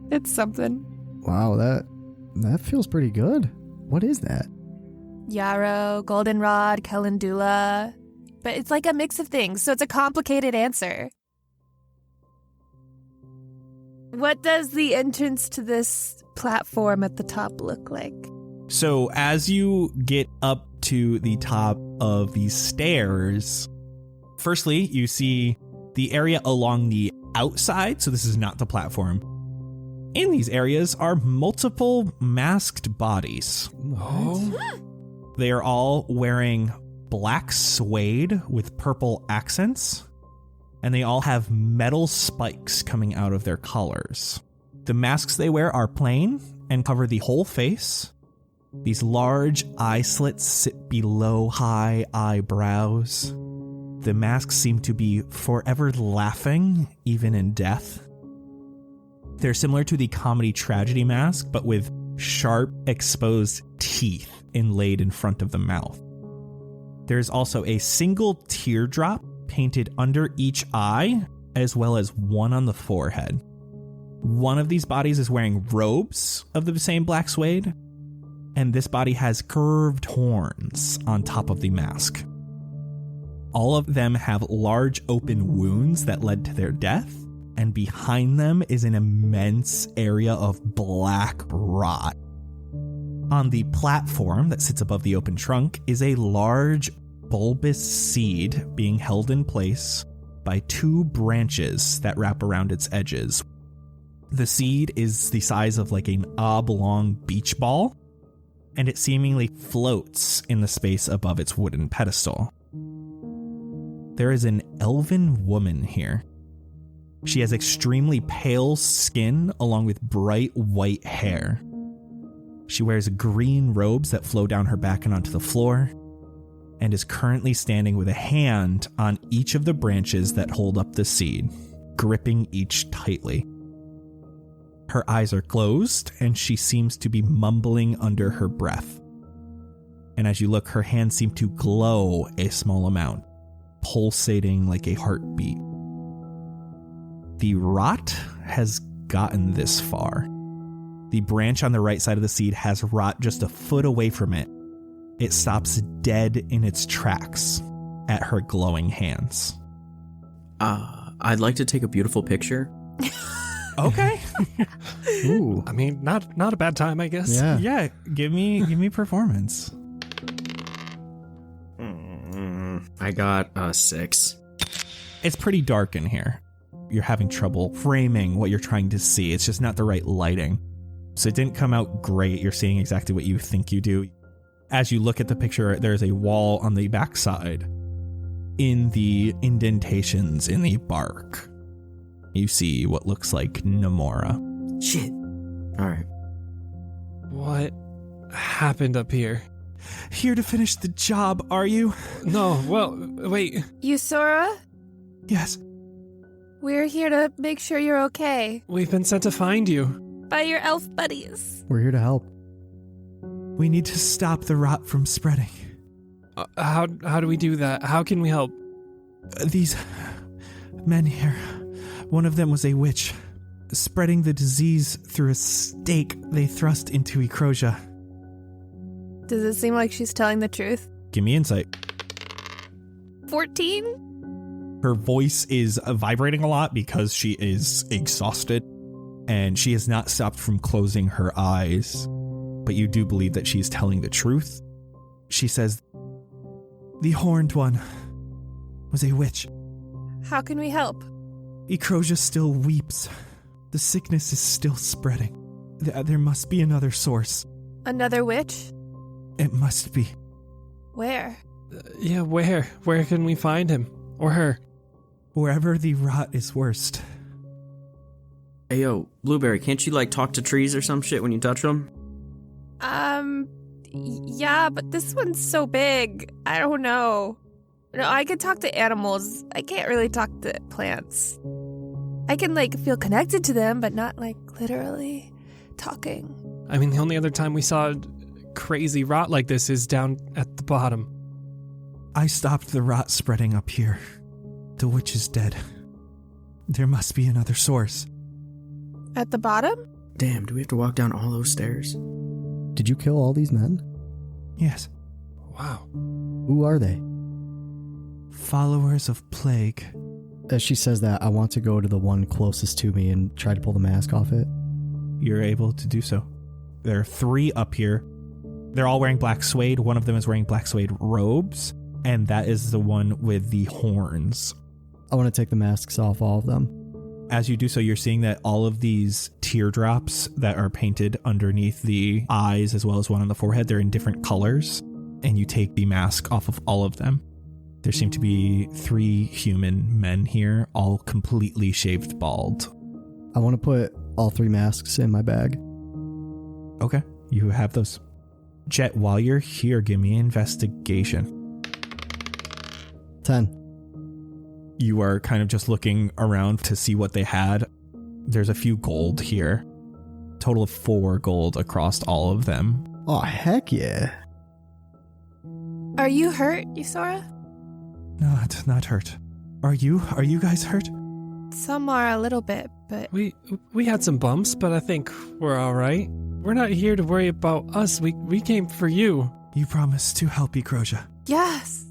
it's something. Wow, that feels pretty good. What is that? Yarrow, goldenrod, calendula. But it's like a mix of things, so it's a complicated answer. What does the entrance to this platform at the top look like? So as you get up to the top of these stairs, firstly, you see the area along the outside. So this is not the platform. In these areas are multiple masked bodies. Oh. They are all wearing black suede with purple accents, and they all have metal spikes coming out of their collars. The masks they wear are plain and cover the whole face. These large eye slits sit below high eyebrows. The masks seem to be forever laughing, even in death. They're similar to the comedy tragedy mask, but with sharp, exposed teeth inlaid in front of the mouth. There's also a single teardrop painted under each eye, as well as one on the forehead. One of these bodies is wearing robes of the same black suede, and this body has curved horns on top of the mask. All of them have large open wounds that led to their death, and behind them is an immense area of black rot. On the platform that sits above the open trunk is a large bulbous seed being held in place by 2 branches that wrap around its edges. The seed is the size of like an oblong beach ball, and it seemingly floats in the space above its wooden pedestal. There is an elven woman here. She has extremely pale skin along with bright white hair. She wears green robes that flow down her back and onto the floor, and is currently standing with a hand on each of the branches that hold up the seed, gripping each tightly. Her eyes are closed, and she seems to be mumbling under her breath. And as you look, her hands seem to glow a small amount, pulsating like a heartbeat. The rot has gotten this far. The branch on the right side of the seed has rot just a foot away from it. It stops dead in its tracks at her glowing hands. I'd like to take a beautiful picture. Okay. Ooh. I mean, not a bad time, I guess. Yeah. Yeah, give me performance. I got a 6. It's pretty dark in here. You're having trouble framing what you're trying to see. It's just not the right lighting. So it didn't come out great. You're seeing exactly what you think you do. As you look at the picture, there's a wall on the backside. In the indentations in the bark, you see what looks like Nomura. Shit. Alright. What happened up here? Here to finish the job, are you? No, well, wait. Yesora, Yes. we're here to make sure you're okay. We've been sent to find you. By your elf buddies. We're here to help. We need to stop the rot from spreading. How do we do that? How can we help? These men here, one of them was a witch, spreading the disease through a stake they thrust into Ecrosia. Does it seem like she's telling the truth? Give me insight. 14? Her voice is vibrating a lot because she is exhausted, and she has not stopped from closing her eyes. But you do believe that she's telling the truth. She says, "The horned one was a witch. How can we help? Ecrosia still weeps. The sickness is still spreading. There must be another source. Another witch? It must be. Where? Yeah, where? Where can we find him? Or her? Wherever the rot is worst." Hey, yo, Blueberry, can't you, talk to trees or some shit when you touch them? Yeah, but this one's so big. I don't know. No, I can talk to animals. I can't really talk to plants. I can, feel connected to them, but not, literally talking. I mean, the only other time we saw crazy rot like this is down at the bottom. I stopped the rot spreading up here. The witch is dead. There must be another source. At the bottom? Damn, do we have to walk down all those stairs? Did you kill all these men? Yes. Wow. Who are they? Followers of plague. As she says that, I want to go to the one closest to me and try to pull the mask off it. You're able to do so. There are 3 up here. They're all wearing black suede. One of them is wearing black suede robes, and that is the one with the horns. I want to take the masks off all of them. As you do so, you're seeing that all of these teardrops that are painted underneath the eyes, as well as one on the forehead, they're in different colors, and you take the mask off of all of them. There seem to be 3 human men here, all completely shaved bald. I want to put all 3 masks in my bag. Okay, you have those. Jett, while you're here, give me investigation. 10. You are kind of just looking around to see what they had. There's a few gold here. Total of 4 gold across all of them. Oh, heck yeah. Are you hurt, Yesora? Not hurt. Are you? Are you guys hurt? Some are a little bit, but... We had some bumps, but I think we're all right. We're not here to worry about us. We came for you. You promised to help Ecrosia. Yes!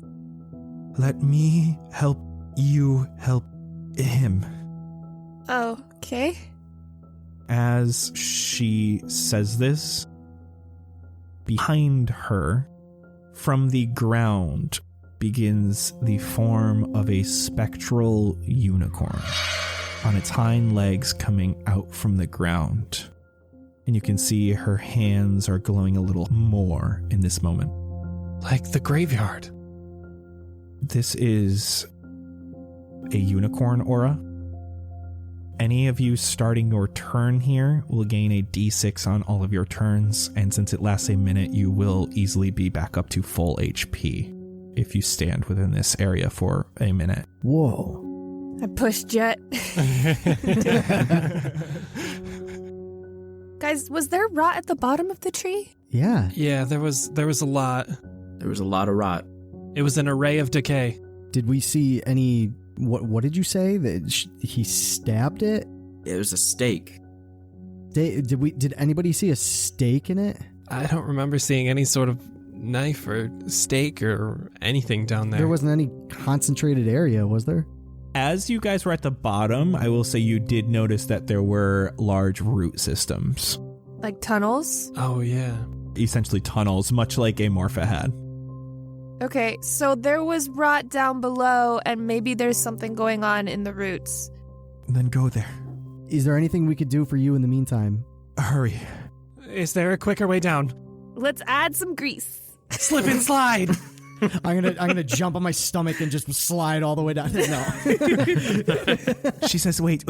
Let me help you help him. Okay. As she says this, behind her, from the ground, begins the form of a spectral unicorn on its hind legs coming out from the ground. And you can see her hands are glowing a little more in this moment. Like the graveyard. This is a unicorn aura. Any of you starting your turn here will gain a d6 on all of your turns, and since it lasts a minute, you will easily be back up to full HP if you stand within this area for a minute. Whoa. I pushed Jett. Guys, was there rot at the bottom of the tree? Yeah. Yeah, there was a lot. There was a lot of rot. It was an array of decay. Did we see any... What did you say? That he stabbed it? It was a stake. Did anybody see a stake in it? I don't remember seeing any sort of knife or stake or anything down there. There wasn't any concentrated area, was there? As you guys were at the bottom, I will say you did notice that there were large root systems. Like tunnels? Oh, yeah. Essentially tunnels, much like a Morpha had. Okay, so there was rot down below, and maybe there's something going on in the roots. Then go there. Is there anything we could do for you in the meantime? Hurry. Is there a quicker way down? Let's add some grease. Slip and slide. I'm gonna jump on my stomach and just slide all the way down. No. She says, wait,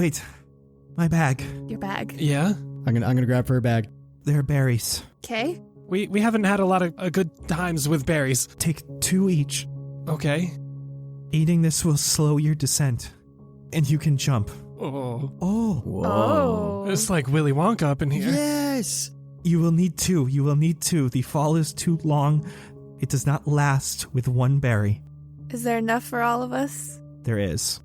my bag. Your bag. Yeah? I'm gonna grab her bag. There are berries. Okay. We haven't had a lot of good times with berries. Take 2 each. Okay. Eating this will slow your descent, and you can jump. Oh. Whoa. Oh. It's like Willy Wonka up in here. Yes. You will need 2. The fall is too long. It does not last with 1 berry. Is there enough for all of us? There is.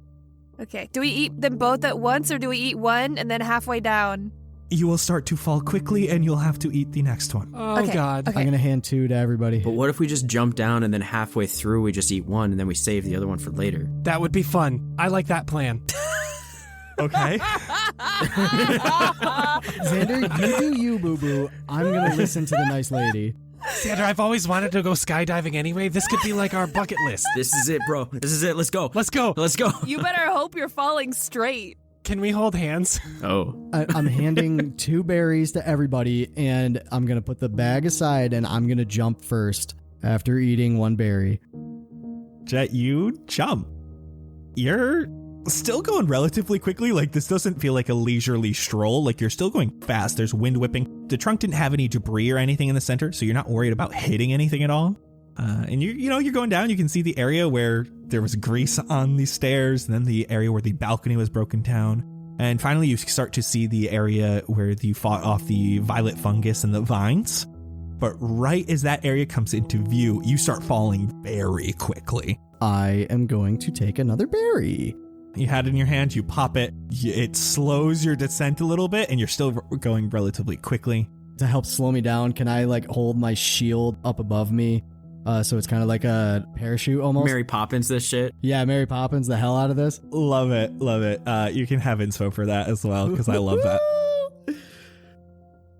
Okay. Do we eat them both at once, or do we eat one and then halfway down? You will start to fall quickly, and you'll have to eat the next one. Oh, Okay. God. Okay. I'm gonna hand 2 to everybody. But what if we just jump down and then halfway through we just eat one and then we save the other one for later? That would be fun. I like that plan. Okay. Xander, you do you, boo-boo. I'm gonna listen to the nice lady. Xander, I've always wanted to go skydiving anyway. This could be like our bucket list. This is it, bro. This is it. Let's go. Let's go. Let's go. You better hope you're falling straight. Can we hold hands? Oh. I'm handing 2 berries to everybody, and I'm gonna put the bag aside, and I'm gonna jump first after eating 1 berry. Jett, you jump. You're still going relatively quickly. Like, this doesn't feel like a leisurely stroll. Like, you're still going fast. There's wind whipping. The trunk didn't have any debris or anything in the center, so you're not worried about hitting anything at all. And you're going down. You can see the area where there was grease on the stairs, and then the area where the balcony was broken down. And finally, you start to see the area where you fought off the violet fungus and the vines. But right as that area comes into view, you start falling very quickly. I am going to take another berry. You had it in your hand, you pop it, it slows your descent a little bit, and you're still going relatively quickly. To help slow me down, can I hold my shield up above me? So it's kind of like a parachute almost. Mary Poppins this shit. Yeah, Mary Poppins the hell out of this. Love it. You can have inspo for that as well, because I love that.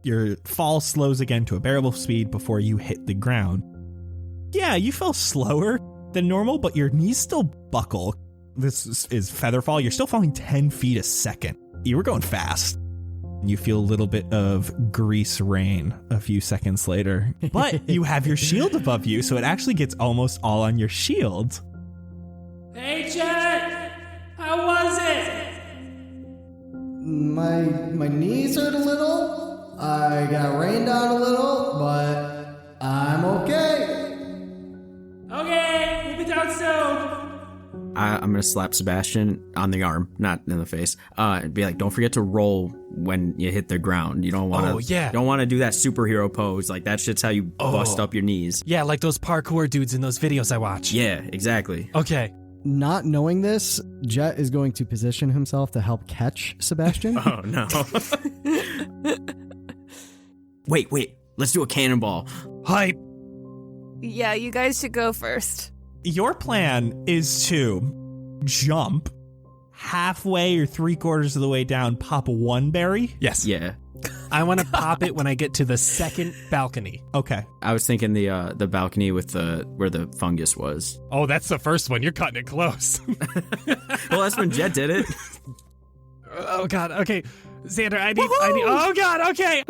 Your fall slows again to a bearable speed before you hit the ground. Yeah, you fell slower than normal, but your knees still buckle. This is feather fall. You're still falling 10 feet a second. You were going fast. You feel a little bit of grease rain a few seconds later, but you have your shield above you, so it actually gets almost all on your shield. Hey, Jett! How was it? My knees hurt a little. I got rained on a little, but I'm okay. Okay, we'll be down soon. I'm gonna slap Sebastian on the arm, not in the face, and be like, "Don't forget to roll when you hit the ground. You don't want to. Oh, yeah. You don't want to do that superhero pose. Like that shit's how you bust up your knees. Yeah, like those parkour dudes in those videos I watch. Yeah, exactly. Okay. Not knowing this, Jett is going to position himself to help catch Sebastian. Oh no. Wait. Let's do a cannonball. Hype. Yeah, you guys should go first. Your plan is to jump halfway or 3/4 of the way down, pop 1 berry. Yes. Yeah. I want to pop it when I get to the second balcony. Okay. I was thinking the balcony with where the fungus was. Oh, that's the first one. You're cutting it close. Well, that's when Jett did it. Oh, God. Okay. Xander, I need. Oh, God. Okay.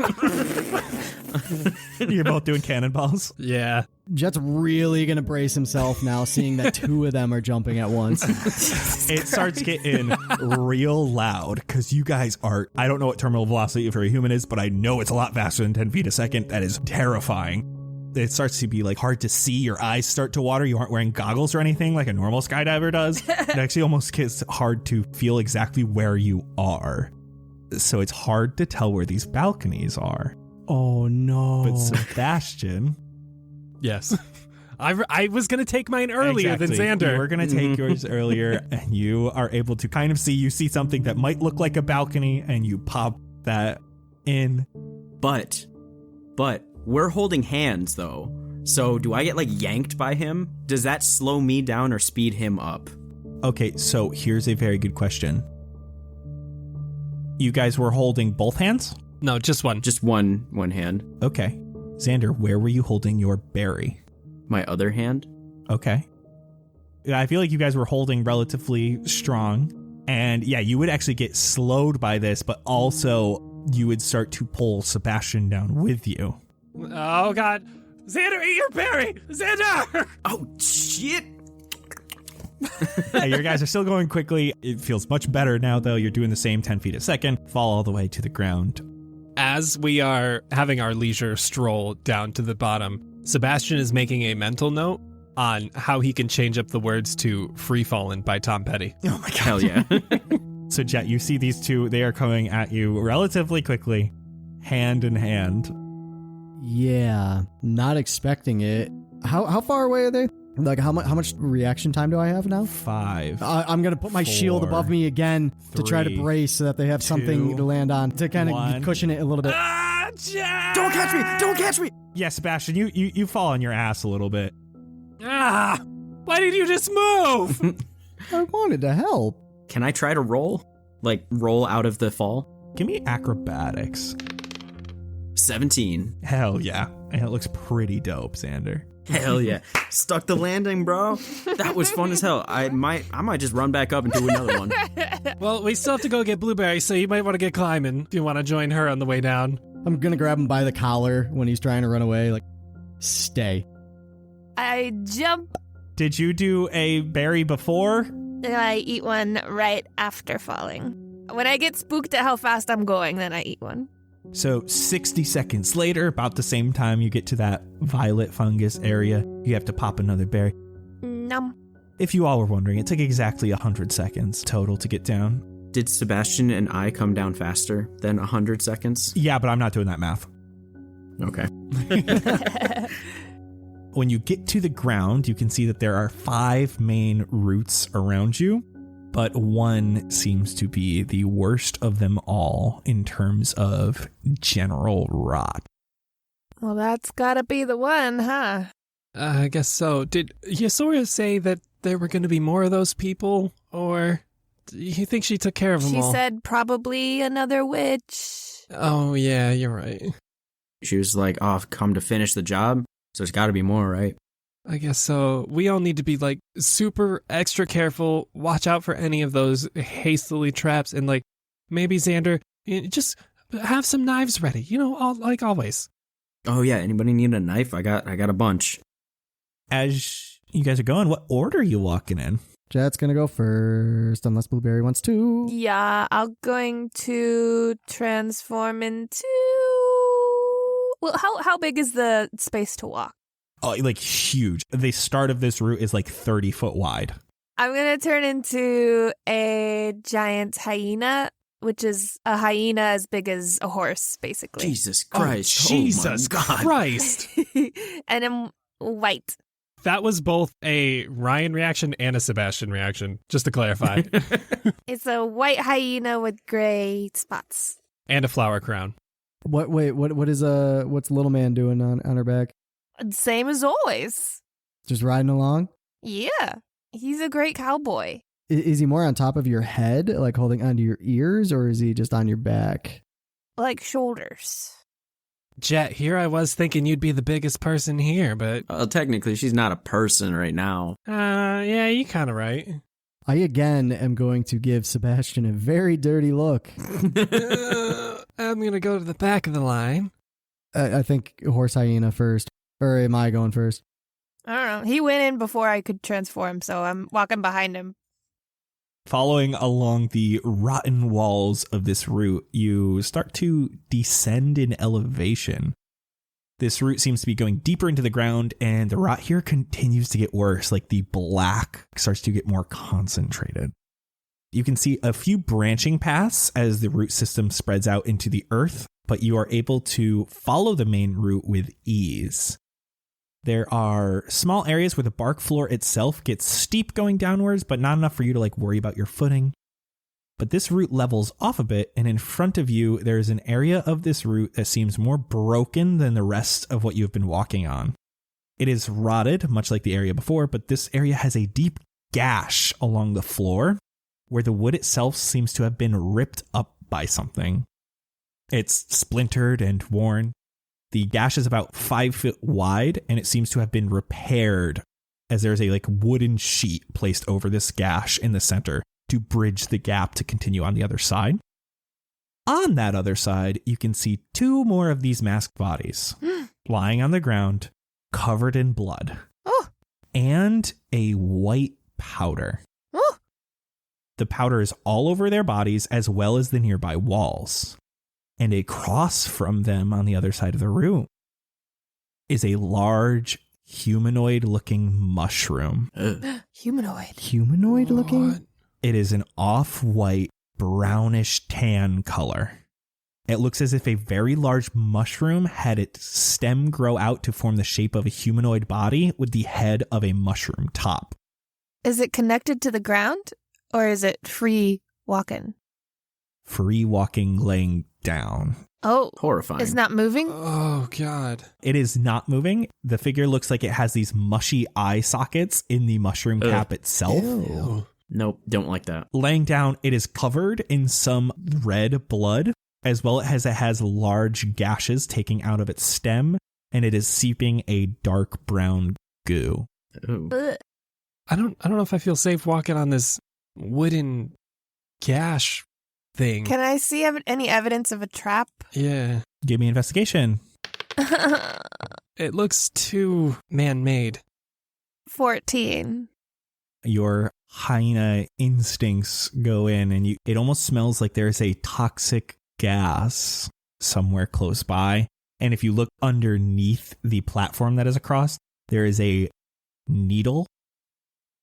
You're both doing cannonballs. Yeah. Jett's really going to brace himself now, seeing that 2 of them are jumping at once. It starts getting real loud because you guys are, I don't know what terminal velocity for a human is, but I know it's a lot faster than 10 feet a second. That is terrifying. It starts to be like hard to see. Your eyes start to water. You aren't wearing goggles or anything like a normal skydiver does. It actually almost gets hard to feel exactly where you are. So it's hard to tell where these balconies are. Oh, no. But Sebastian... Yes. I was going to take mine earlier than Xander. You were going to take yours earlier, and you are able to kind of see, you see something that might look like a balcony, and you pop that in. But we're holding hands though. So do I get yanked by him? Does that slow me down or speed him up? Okay, so here's a very good question. You guys were holding both hands? No, just one. Just one hand. Okay. Xander, where were you holding your berry? My other hand? Okay. I feel like you guys were holding relatively strong. And yeah, you would actually get slowed by this, but also you would start to pull Sebastian down with you. Oh, God. Xander, eat your berry! Xander! Oh, shit! Your guys are still going quickly. It feels much better now, though. You're doing the same 10 feet a second, fall all the way to the ground. As we are having our leisure stroll down to the bottom, Sebastian is making a mental note on how he can change up the words to Free Fallin' by Tom Petty. Oh my god. Hell yeah. So, Jett, you see these two. They are coming at you relatively quickly, hand in hand. Yeah, not expecting it. How far away are they? Like, how much reaction time do I have now? 5. I'm going to put my 4, shield above me again to try to 3, brace so that they have something 2, to land on to kind 1. of cushion it a little bit. Jett! Don't catch me! Don't catch me! Yeah, Sebastian, you fall on your ass a little bit. Why did you just move? I wanted to help. Can I try to roll? Like, roll out of the fall? Give me acrobatics. 17. Hell yeah. And it looks pretty dope, Xander. Hell yeah. Stuck the landing, bro. That was fun as hell. I might just run back up and do another one. Well, we still have to go get Blueberry, so you might want to get climbing if you want to join her on the way down. I'm going to grab him by the collar when he's trying to run away. Like, stay. I jump Did you do a berry before? and I eat one right after falling. When I get spooked at how fast I'm going, then I eat one. So 60 seconds later, about the same time you get to that violet fungus area, you have to pop another berry. Nom. If you all were wondering, it took exactly 100 seconds total to get down. Did Sebastian and I come down faster than 100 seconds? Yeah, but I'm not doing that math. Okay. When you get to the ground, you can see that there are 5 main roots around you, but one seems to be the worst of them all in terms of general rot. Well, that's gotta be the one, huh? I guess so. Did Yesora say that there were going to be more of those people, or do you think she took care of them She all? said probably another witch. Oh, yeah, you're right. She was like, oh, I've come to finish the job, so there's got to be more, right? I guess so. We all need to be, like, super extra careful, watch out for any of those hastily traps, and, like, maybe Xander, just have some knives ready, like always. Oh, yeah, anybody need a knife? I got a bunch. As you guys are going, what order are you walking in? Jett's going to go first, unless Blueberry wants to. Yeah, I'm going to transform into... Well, how big is the space to walk? Oh, like huge. The start of this route is like 30 foot wide. I'm going to turn into a giant hyena, which is a hyena as big as a horse, basically. Jesus Christ. Oh, Jesus my God. Christ. And I'm white. That was both a Ryan reaction and a Sebastian reaction, just to clarify. It's a white hyena with gray spots. And a flower crown. What's little man doing on her back? Same as always. Just riding along? Yeah, he's a great cowboy. Is he more on top of your head, like holding onto your ears, or is he just on your back? Like shoulders. Jett, here I was thinking you'd be the biggest person here, but... Well, technically, she's not a person right now. Yeah, you kind of right. I again am going to give Sebastian a very dirty look. I'm going to go to the back of the line. I think horse hyena first. Or am I going first? I don't know. He went in before I could transform, so I'm walking behind him. Following along the rotten walls of this route, you start to descend in elevation. This route seems to be going deeper into the ground, and the rot here continues to get worse, like the black starts to get more concentrated. You can see a few branching paths as the root system spreads out into the earth, but you are able to follow the main route with ease. There are small areas where the bark floor itself gets steep going downwards, but not enough for you to worry about your footing. But this route levels off a bit, and in front of you, there is an area of this route that seems more broken than the rest of what you've been walking on. It is rotted, much like the area before, but this area has a deep gash along the floor, where the wood itself seems to have been ripped up by something. It's splintered and worn. The gash is about 5 feet wide, and it seems to have been repaired, as there's a wooden sheet placed over this gash in the center to bridge the gap to continue on the other side. On that other side, you can see 2 more of these masked bodies lying on the ground, covered in blood. Oh. And a white powder. Oh. The powder is all over their bodies as well as the nearby walls. And across from them on the other side of the room is a large humanoid-looking mushroom. Humanoid. Humanoid-looking? What? It is an off-white, brownish tan color. It looks as if a very large mushroom had its stem grow out to form the shape of a humanoid body with the head of a mushroom top. Is it connected to the ground or is it free walking? Free walking, laying down. Oh, Horrifying. it's not moving? Oh, God. It is not moving. The figure looks like it has these mushy eye sockets in the mushroom cap itself. Ew. Nope, don't like that. Laying down, it is covered in some red blood, as well as it has large gashes taking out of its stem, and it is seeping a dark brown goo. Ooh. Ugh. I don't know if I feel safe walking on this wooden gash thing. Can I see any evidence of a trap? Yeah. Give me investigation. It looks too man-made. 14. Your hyena instincts go in, and it almost smells like there's a toxic gas somewhere close by. And if you look underneath the platform that is across, there is a needle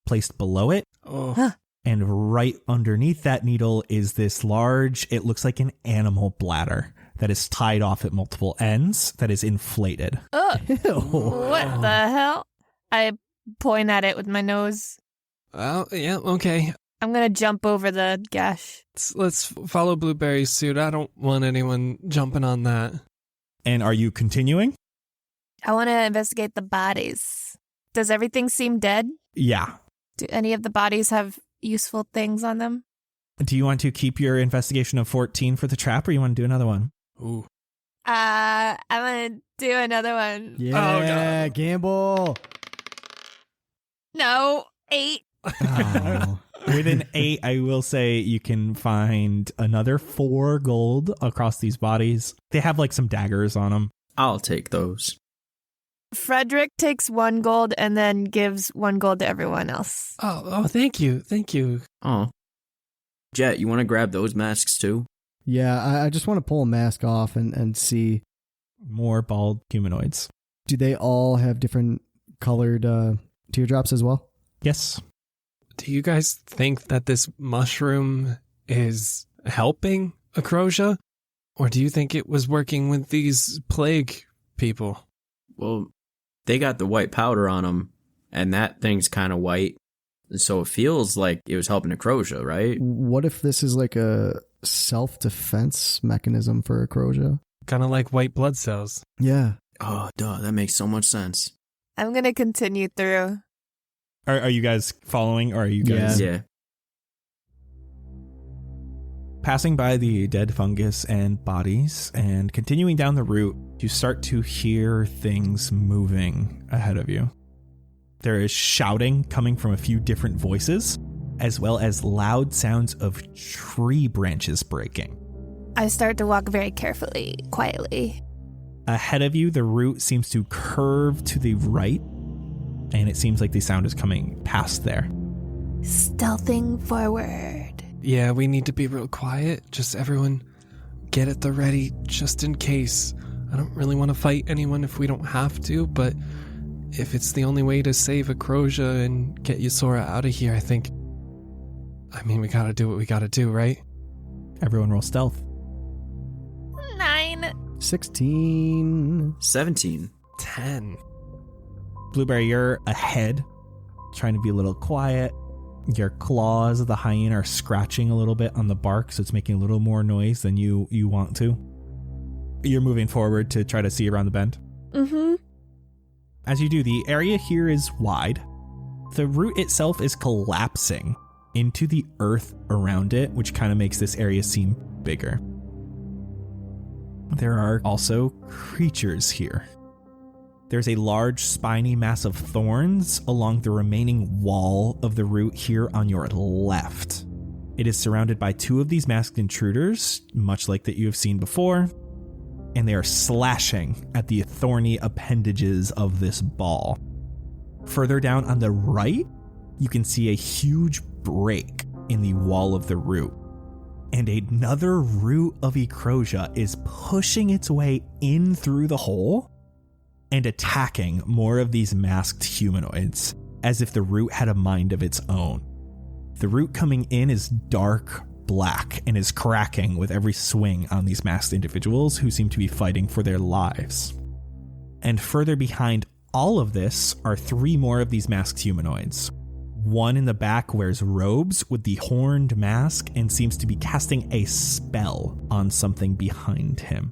placed below it. Oh. Huh. And right underneath that needle is this large, it looks like an animal bladder that is tied off at multiple ends that is inflated. Ugh. Ew. What the hell? I point at it with my nose. Well, yeah, okay. I'm going to jump over the gash. Let's follow Blueberry's suit. I don't want anyone jumping on that. And are you continuing? I want to investigate the bodies. Does everything seem dead? Yeah. Do any of the bodies have useful things on them? Do you want to keep your investigation of 14 for the trap, or you want to do another one? Ooh. I want to do another one. Yeah, gamble. No, 8. Oh. With an 8, I will say you can find another 4 gold across these bodies. They have like some daggers on them. I'll take those. Frederick takes 1 gold and then gives 1 gold to everyone else. Oh, thank you. Thank you. Oh. Jett, you want to grab those masks too? Yeah, I just want to pull a mask off and see. More bald humanoids. Do they all have different colored teardrops as well? Yes. Do you guys think that this mushroom is helping Acrosia? Or do you think it was working with these plague people? Well, they got the white powder on them, and that thing's kind of white. So it feels like it was helping Acrosia, right? What if this is like a self-defense mechanism for Acrosia? Kind of like white blood cells. Yeah. Oh, duh, that makes so much sense. I'm going to continue through. Are you guys following, or are you guys... Yeah. Passing by the dead fungus and bodies and continuing down the route, you start to hear things moving ahead of you. There is shouting coming from a few different voices, as well as loud sounds of tree branches breaking. I start to walk very carefully, quietly. Ahead of you, the route seems to curve to the right, and it seems like the sound is coming past there. Stealthing forward. Yeah, we need to be real quiet. Just everyone get at the ready just in case. I don't really want to fight anyone if we don't have to, but if it's the only way to save Acrosia and get Yesora out of here, I mean, we gotta do what we gotta do, right? Everyone roll stealth. 9. 16. 17. 10. Blueberry, you're ahead, trying to be a little quiet. Your claws of the hyena are scratching a little bit on the bark, so it's making a little more noise than you want to. You're moving forward to try to see around the bend. Mm-hmm. As you do, the area here is wide. The root itself is collapsing into the earth around it, which kind of makes this area seem bigger. There are also creatures here. There's a large spiny mass of thorns along the remaining wall of the root here on your left. It is surrounded by 2 of these masked intruders, much like that you have seen before. and they are slashing at the thorny appendages of this ball. Further down on the right, you can see a huge break in the wall of the root. And another root of Ecrosia is pushing its way in through the hole and attacking more of these masked humanoids, as if the root had a mind of its own. The root coming in is dark black and is cracking with every swing on these masked individuals who seem to be fighting for their lives. And further behind all of this are 3 more of these masked humanoids. One in the back wears robes with the horned mask and seems to be casting a spell on something behind him.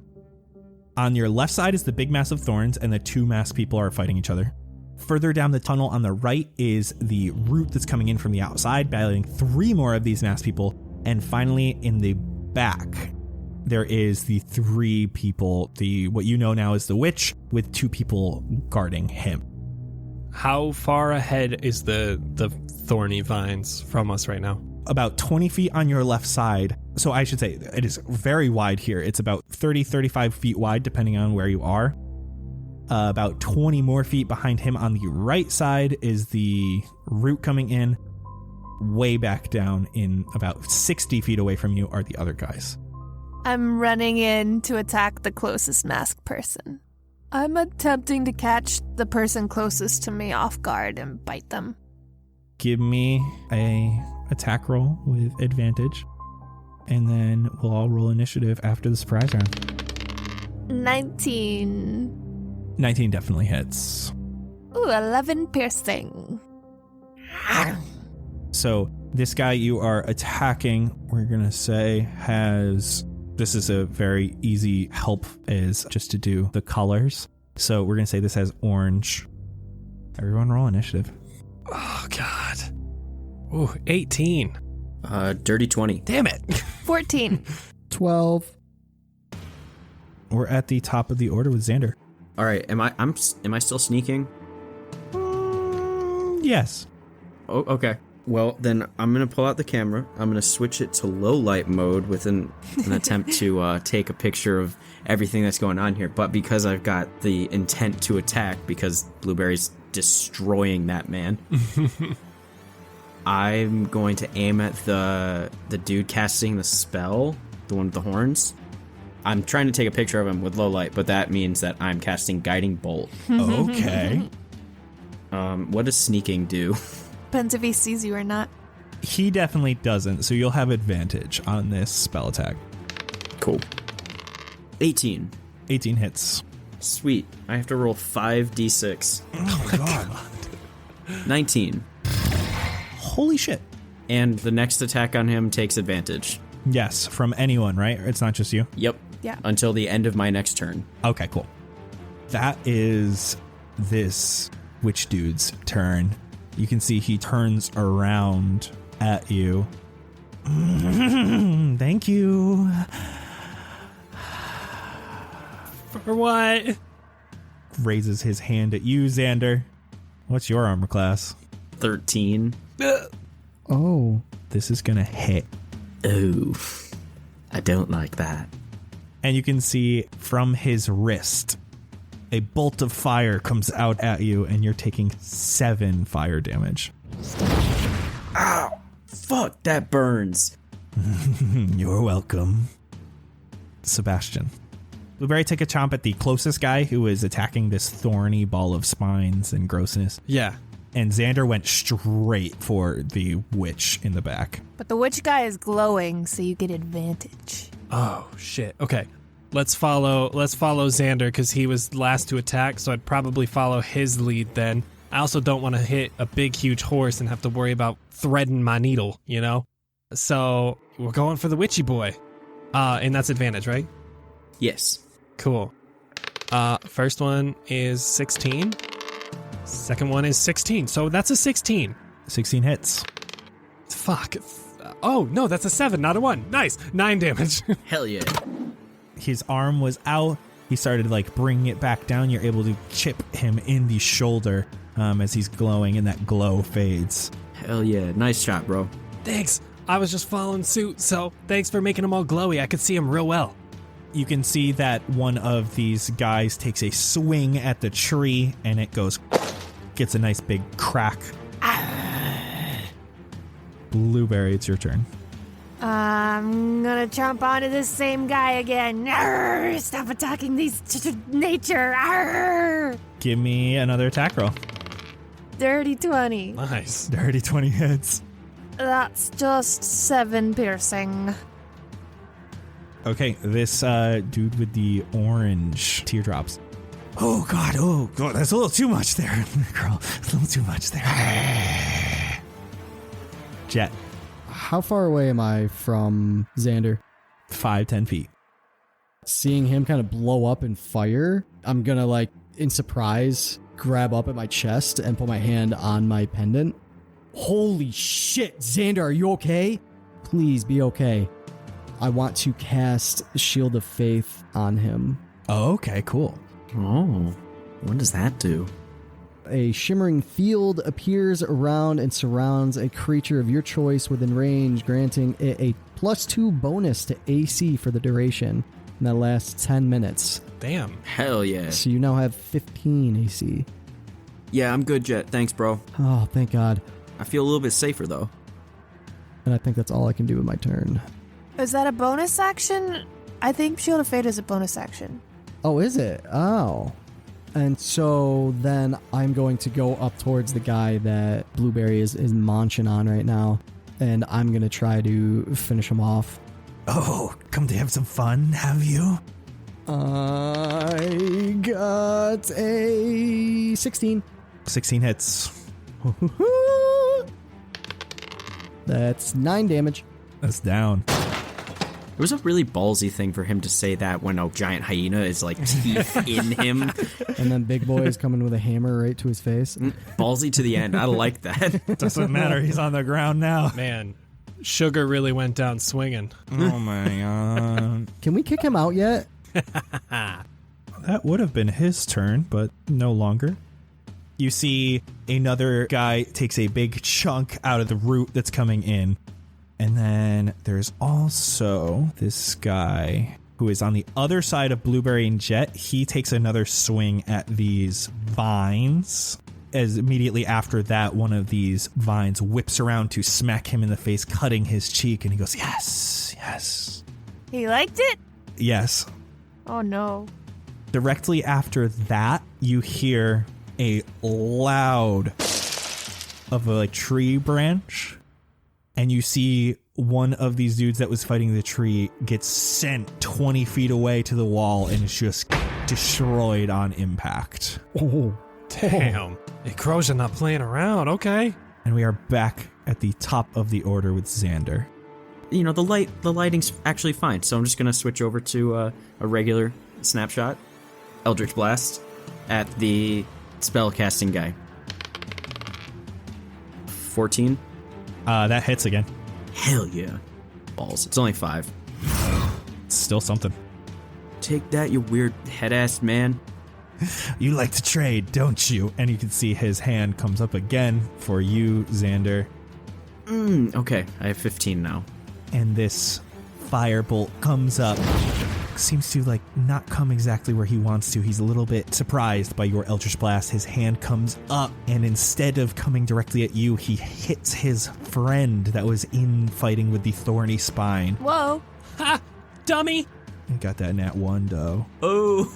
On your left side is the big mass of thorns, and the 2 masked people are fighting each other. Further down the tunnel on the right is the root that's coming in from the outside, battling 3 more of these masked people. And finally, in the back, there is the 3 people, what you know now is the witch, with 2 people guarding him. How far ahead is the thorny vines from us right now? About 20 feet on your left side. So I should say it is very wide here. It's about 30, 35 feet wide, depending on where you are. About 20 more feet behind him on the right side is the root coming in. Way back down in about 60 feet away from you are the other guys. I'm running in to attack the closest masked person. I'm attempting to catch the person closest to me off guard and bite them. Give me a attack roll with advantage, and then we'll all roll initiative after the surprise round. 19. 19 definitely hits. Ooh, 11 piercing. So this guy you are attacking, we're going to say this is a very easy help, is just to do the colors. So we're going to say this has orange. Everyone roll initiative. Oh, God. Ooh, 18. Dirty 20. Damn it. 14. 12. We're at the top of the order with Xander. All right, am I still sneaking? Yes. Oh, okay. Well, then I'm going to pull out the camera. I'm going to switch it to low light mode with an attempt to take a picture of everything that's going on here. But because I've got the intent to attack, because Blueberry's destroying that man, I'm going to aim at the dude casting the spell, the one with the horns. I'm trying to take a picture of him with low light, but that means that I'm casting Guiding Bolt. Okay. What does sneaking do? Depends if he sees you or not. He definitely doesn't, so you'll have advantage on this spell attack. Cool. 18. 18 hits. Sweet. I have to roll 5d6. Oh my god. 19. Holy shit. And the next attack on him takes advantage. Yes, from anyone, right? It's not just you? Yep. Yeah. Until the end of my next turn. Okay, cool. That is this witch dude's turn. You can see he turns around at you. Thank you. For what? Raises his hand at you, Xander. What's your armor class? 13. Oh. This is gonna hit. Oh. I don't like that. And you can see from his wrist, a bolt of fire comes out at you, and you're taking 7 fire damage. Ow! Fuck, that burns. You're welcome. Sebastian. Blueberry, take a chomp at the closest guy who is attacking this thorny ball of spines and grossness. Yeah. And Xander went straight for the witch in the back. But the witch guy is glowing, so you get advantage. Oh, shit. Okay. Let's follow Xander because he was last to attack, so I'd probably follow his lead then. I also don't want to hit a big, huge horse and have to worry about threading my needle, you know? So we're going for the witchy boy. And that's advantage, right? Yes. Cool. First one is 16. Second one is 16. So that's a 16. 16 hits. Fuck. Oh, no, that's a 7, not a 1. Nice. 9 damage. Hell yeah. His arm was out. He started bringing it back down. You're able to chip him in the shoulder as he's glowing, and that glow fades. Hell yeah. Nice shot, bro. Thanks. I was just following suit, so thanks for making them all glowy. I could see them real well. You can see that one of these guys takes a swing at the tree and it gets a nice big crack. Blueberry, it's your turn. I'm gonna jump onto this same guy again. Arr, stop attacking these nature. Arr. Give me another attack roll. Dirty 20. Nice. Dirty 20 hits. That's just 7 piercing. Okay, this dude with the orange teardrops. Oh god, that's a little too much there, girl. It's a little too much there. Jett, How far away am I from Xander? 5-10 feet. Seeing him kind of blow up and fire, I'm gonna, like, in surprise, grab up at my chest and put my hand on my pendant. Holy shit, Xander, are you okay? Please be okay. I want to cast Shield of Faith on him. Oh, okay, cool. Oh, what does that do? A shimmering field appears around and surrounds a creature of your choice within range, granting it a +2 bonus to AC for the duration. And that lasts 10 minutes. Damn. Hell yeah. So you now have 15 AC. Yeah, I'm good, Jett. Thanks, bro. Oh, thank God. I feel a little bit safer, though. And I think that's all I can do with my turn. Is that a bonus action? I think Shield of Fate is a bonus action. Oh, is it? Oh. And so then I'm going to go up towards the guy that Blueberry is munching on right now. And I'm going to try to finish him off. Oh, come to have some fun, have you? I got a 16. 16 hits. That's 9 damage. That's down. It was a really ballsy thing for him to say that when a giant hyena is like teeth in him. And then Big Boy is coming with a hammer right to his face. Ballsy to the end. I like that. Doesn't matter. He's on the ground now. Man, Sugar really went down swinging. Oh my god. Can we kick him out yet? That would have been his turn, but no longer. You see another guy takes a big chunk out of the root that's coming in. And then there's also this guy who is on the other side of Blueberry and Jett. He takes another swing at these vines. As immediately after that, one of these vines whips around to smack him in the face, cutting his cheek. And he goes, yes, yes, He liked it? yes. Oh no. Directly after that, you hear a loud of a tree branch. And you see one of these dudes that was fighting the tree gets sent 20 feet away to the wall and is just destroyed on impact. Oh, Damn. Ecrosia not playing around. Okay. And we are back at the top of the order with Xander. You know, the lighting's actually fine, so I'm just gonna switch over to a regular snapshot. Eldritch Blast at the spellcasting guy. 14. That hits again. Hell yeah. Balls. It's only 5. It's still something. Take that, you weird head-ass man. You like to trade, don't you? And you can see his hand comes up again for you, Xander. Okay, I have 15 now. And this firebolt comes up. Seems to like not come exactly where he wants to. He's a little bit surprised by your Eldritch Blast. His hand comes up, and instead of coming directly at you, he hits his friend that was in fighting with the thorny spine. Whoa. Ha! Dummy! You got that nat 1, though. Oh.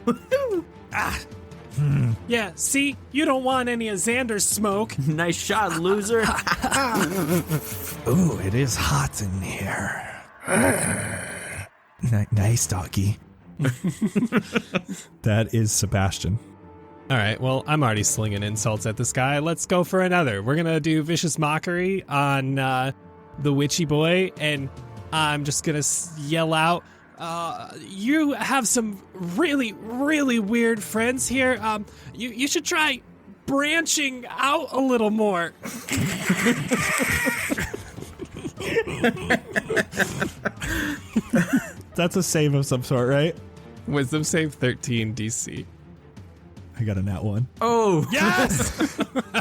Yeah, see? You don't want any of Xander's smoke. Nice shot, loser. Ooh, it is hot in here. Nice, doggy. That is Sebastian. All right, well, I'm already slinging insults at this guy. Let's go for another. We're going to do Vicious Mockery on the witchy boy, and I'm just going to yell out, you have some really, really weird friends here. You should try branching out a little more. That's a save of some sort, right? Wisdom save 13 DC. I got a nat 1. Oh. Yes!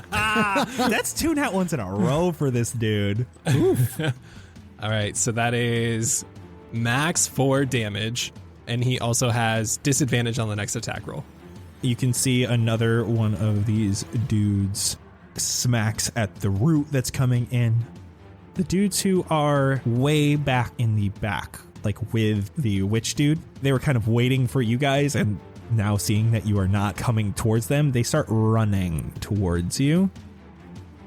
That's 2 nat 1s in a row for this dude. All right, so that is max 4 damage. and he also has disadvantage on the next attack roll. You can see another one of these dudes smacks at the root that's coming in. The dudes who are way back in the back, like with the witch dude, they were kind of waiting for you guys, and now seeing that you are not coming towards them, they start running towards you.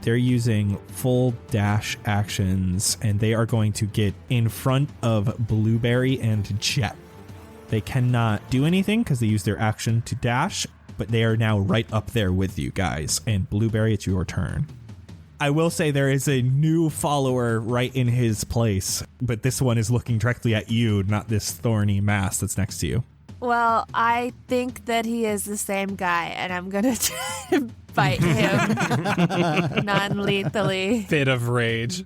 They're using full dash actions, and they are going to get in front of Blueberry and Jett. They cannot do anything because they use their action to dash, but they are now right up there with you guys. And Blueberry, it's your turn. I will say there is a new follower right in his place, but this one is looking directly at you, not this thorny mass that's next to you. Well, I think that he is the same guy, and I'm going to try to bite him non-lethally. Fit of rage.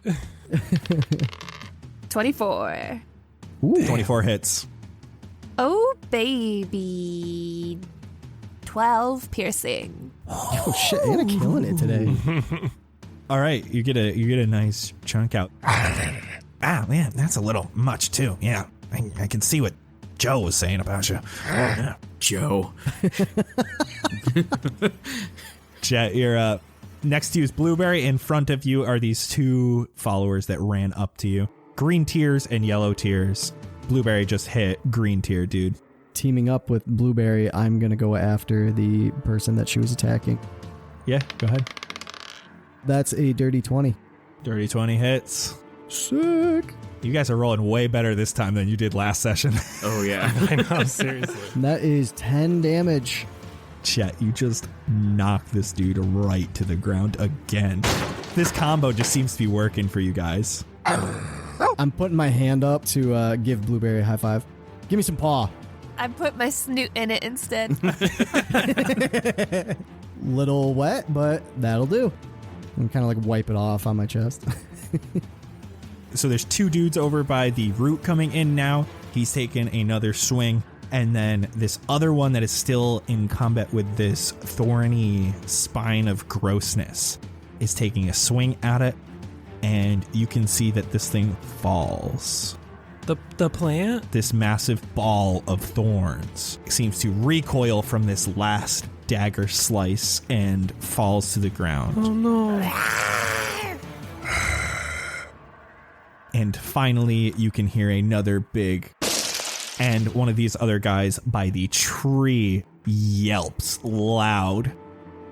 24. Ooh. 24 hits. Oh, baby. 12 piercing. Oh shit, Anna killing it today. All right, you get a nice chunk out. Ah, man, that's a little much too. Yeah, I can see what Joe was saying about you. Yeah. Joe. Jett, you're up. Next to you is Blueberry. In front of you are these two followers that ran up to you. Green tears and yellow tears. Blueberry just hit green tear, dude. Teaming up with Blueberry, I'm going to go after the person that she was attacking. Yeah, go ahead. That's a dirty 20. Dirty 20 hits. Sick. You guys are rolling way better this time than you did last session. Oh, yeah. I know, seriously. And that is 10 damage. Jett, you just knock this dude right to the ground again. This combo just seems to be working for you guys. I'm putting my hand up to give Blueberry a high five. Give me some paw. I put my snoot in it instead. Little wet, but that'll do. And kind of like wipe it off on my chest. So there's two dudes over by the root coming in now. He's taken another swing. And then this other one that is still in combat with this thorny spine of grossness is taking a swing at it. And you can see that this thing falls. The plant? This massive ball of thorns seems to recoil from this last dagger slice and falls to the ground. Oh no. And finally, you can hear another big, and one of these other guys by the tree yelps loud.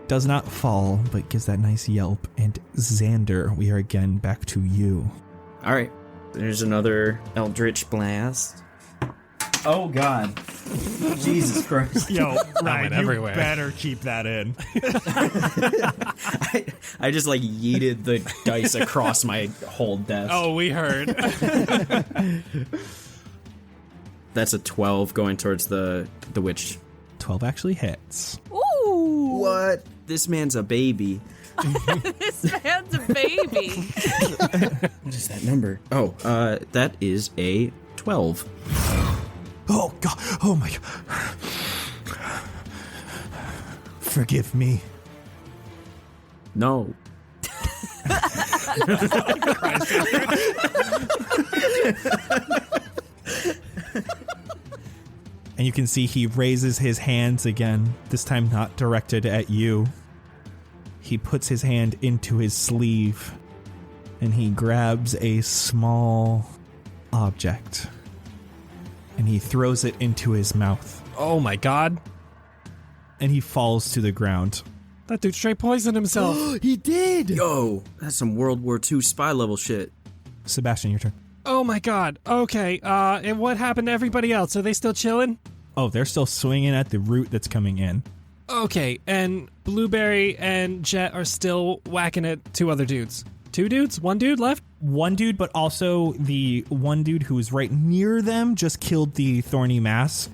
Does not fall, but gives that nice yelp. And Xander, we are again back to you. All right. There's another Eldritch Blast. Oh, God. Jesus Christ. Yo, Ryan, you everywhere. better keep that in. I just like yeeted the dice across my whole desk. Oh, we heard. That's a 12 going towards the witch. 12 actually hits. Ooh. What? This man's a baby. This man's a baby. What is that number? Oh, that is a 12. Oh, God. Oh, my God. Forgive me. No. And you can see he raises his hands again, this time not directed at you. He puts his hand into his sleeve and he grabs a small object and he throws it into his mouth Oh my god. and he falls to the ground. That dude straight poisoned himself. He did! Yo, that's some World War II spy level shit. Sebastian, your turn. Oh my god. Okay, and what happened to everybody else? Are they still chilling? Oh, they're still swinging at the root that's coming in. Okay, and Blueberry and Jett are still whacking at two other dudes. Two dudes? One dude left? One dude, but also the one dude who was right near them just killed the thorny mass.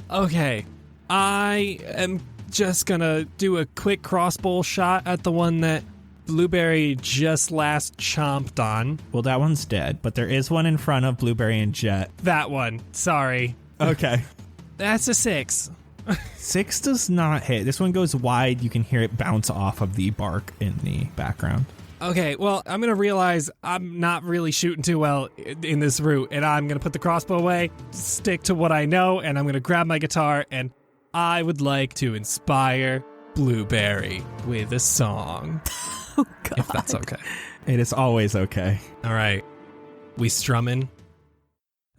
Okay, I am just gonna do a quick crossbow shot at the one that Blueberry just last chomped on. Well, that one's dead, but there is one in front of Blueberry and Jett. That one. Sorry. Okay. That's a 6. 6 does not hit. This one goes wide. You can hear it bounce off of the bark in the background. Okay, well, I'm going to realize I'm not really shooting too well in this route, and I'm going to put the crossbow away, stick to what I know, and I'm going to grab my guitar, and I would like to inspire Blueberry with a song. Oh, God. If that's okay. It is always okay. All right. We strumming.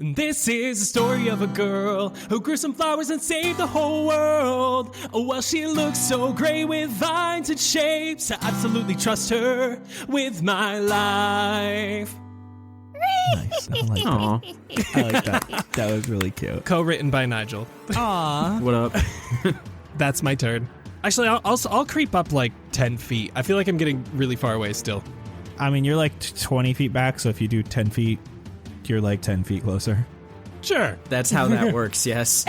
This is the story of a girl who grew some flowers and saved the whole world. Oh, well, she looks so great with vines and shapes. I absolutely trust her with my life. Nice. I like Aw. that. I like that. That was really cute. Co-written by Nigel. Aw. What up? That's my turn. Actually, I'll creep up like 10 feet. I feel like I'm getting really far away still. I mean, you're like 20 feet back, so if you do 10 feet, you're like 10 feet closer. Sure. That's how that works, yes.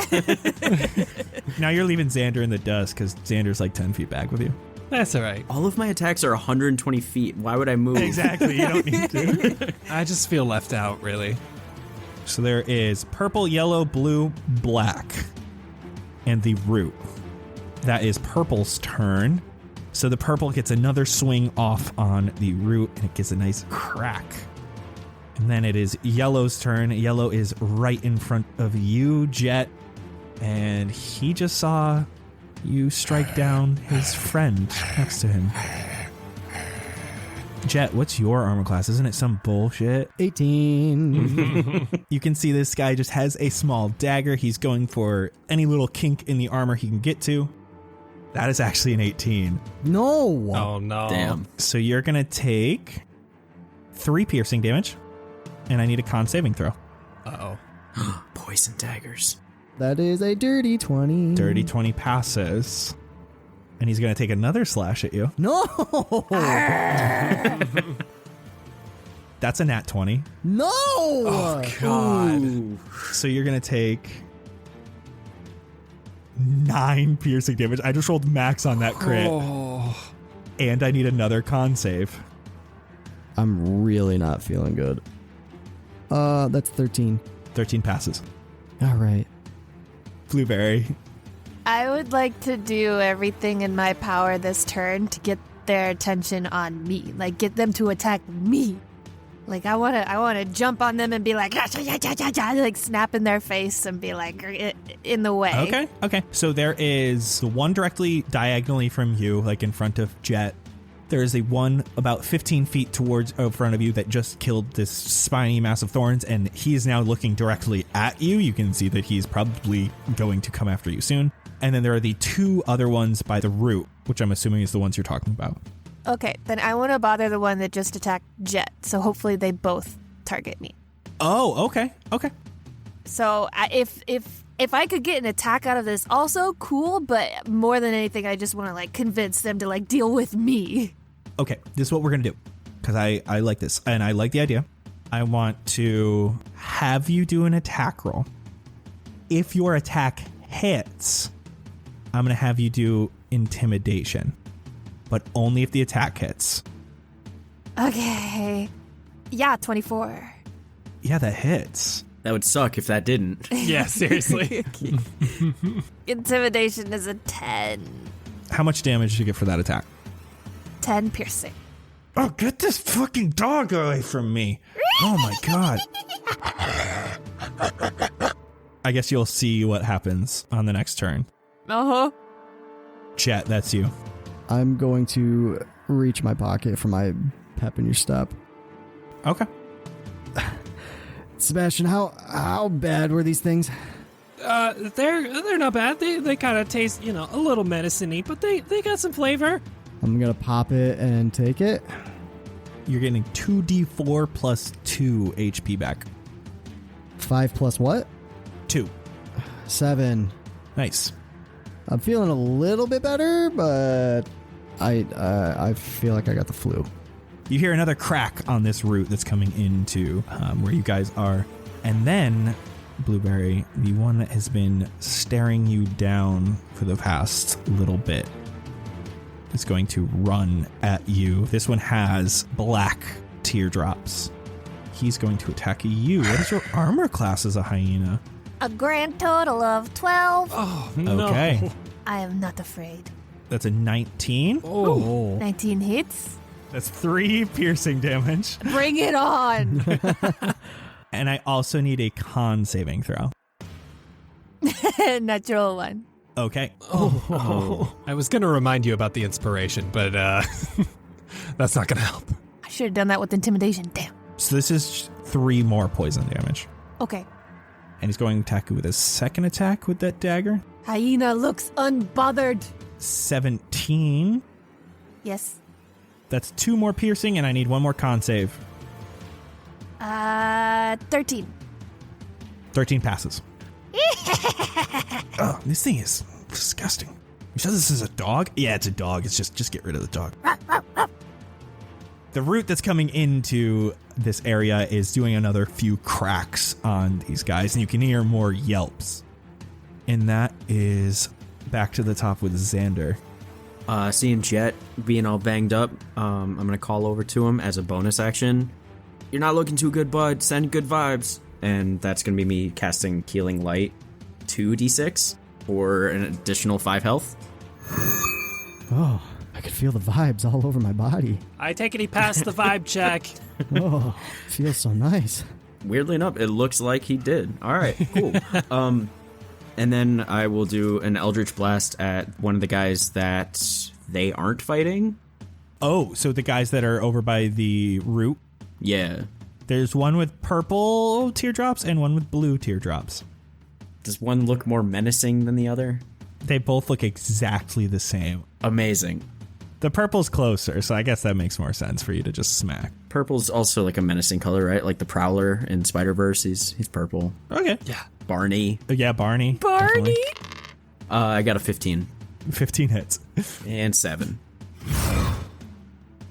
Now you're leaving Xander in the dust because Xander's like 10 feet back with you. That's all right. All of my attacks are 120 feet. Why would I move? Exactly. You don't need to. I just feel left out, really. So there is purple, yellow, blue, black, and the root. That is purple's turn. So the purple gets another swing off on the root, and it gets a nice crack. And then it is yellow's turn. Yellow is right in front of you, Jett. And he just saw you strike down his friend next to him. Jett, what's your armor class? Isn't it some bullshit? 18. You can see this guy just has a small dagger. He's going for any little kink in the armor he can get to. That is actually an 18. No. Oh, no. Damn. So you're going to take 3 piercing damage. And I need a con saving throw. Uh-oh. Poison daggers. That is a dirty 20. Dirty 20 passes. And he's going to take another slash at you. No. That's a nat 20. No. Oh, God. Ooh. So you're going to take 9 piercing damage. I just rolled max on that crit. Oh. And I need another con save. I'm really not feeling good. That's 13. 13 passes. All right. Blueberry. I would like to do everything in my power this turn to get their attention on me. Like, get them to attack me. Like, I wanna jump on them and be like, like snap in their face and be like, in the way. Okay. So there is the one directly diagonally from you, like in front of Jett. There is a one about 15 feet towards in front of you that just killed this spiny mass of thorns, and he is now looking directly at you. You can see that he's probably going to come after you soon. And then there are the 2 other ones by the root, which I'm assuming is the ones you're talking about. Okay, then I want to bother the one that just attacked Jett. So hopefully they both target me. Oh, okay. So if I could get an attack out of this, also cool. But more than anything, I just want to like convince them to like deal with me. Okay, this is what we're going to do, because I like this, and I like the idea. I want to have you do an attack roll. If your attack hits, I'm going to have you do intimidation, but only if the attack hits. Okay. Yeah, 24. Yeah, that hits. That would suck if that didn't. Yeah, seriously. Intimidation is a 10. How much damage did you get for that attack? 10 piercing. Oh, get this fucking dog away from me. Oh my god. I guess you'll see what happens on the next turn. Uh-huh. Jett, that's you. I'm going to reach my pocket for my pep in your step. Okay. Sebastian, how bad were these things? They're not bad. They kind of taste, a little medicine-y, but they got some flavor. I'm going to pop it and take it. You're getting 2d4 plus 2 HP back. 5 plus what? 2. 7. Nice. I'm feeling a little bit better, but I feel like I got the flu. You hear another crack on this route that's coming into where you guys are. And then, Blueberry, the one that has been staring you down for the past little bit, is going to run at you. This one has black teardrops. He's going to attack you. What is your armor class as a hyena? A grand total of 12. Oh, no. Okay. I am not afraid. That's a 19. Oh. 19 hits. That's 3 piercing damage. Bring it on. And I also need a con saving throw. Natural 1. Okay. I was going to remind you about the inspiration, but that's not going to help. I should have done that with intimidation. Damn. So this is 3 more poison damage. Okay. And he's going to attack you with his second attack with that dagger. Hyena looks unbothered. 17. Yes. That's 2 more piercing, and I need 1 more con save. 13. 13 passes. Oh, this thing is disgusting. You said this is a dog? Yeah, it's a dog. It's just get rid of the dog. The root that's coming into this area is doing another few cracks on these guys, and you can hear more yelps. And that is back to the top with Xander. Seeing Jett being all banged up, I'm going to call over to him as a bonus action. You're not looking too good, bud. Send good vibes. And that's going to be me casting Healing Light 2d6 for an additional 5 health. Oh, I could feel the vibes all over my body. I take it he passed the vibe check. Oh, feels so nice. Weirdly enough, it looks like he did. All right, cool. And then I will do an Eldritch Blast at one of the guys that they aren't fighting. Oh, so the guys that are over by the root? Yeah. There's one with purple teardrops and one with blue teardrops. Does one look more menacing than the other? They both look exactly the same. Amazing. The purple's closer, so I guess that makes more sense for you to just smack. Purple's also like a menacing color, right? Like the Prowler in Spider-Verse, he's purple. Okay. Yeah. Barney. Yeah, Barney. Barney? I got a 15. 15 hits. And 7.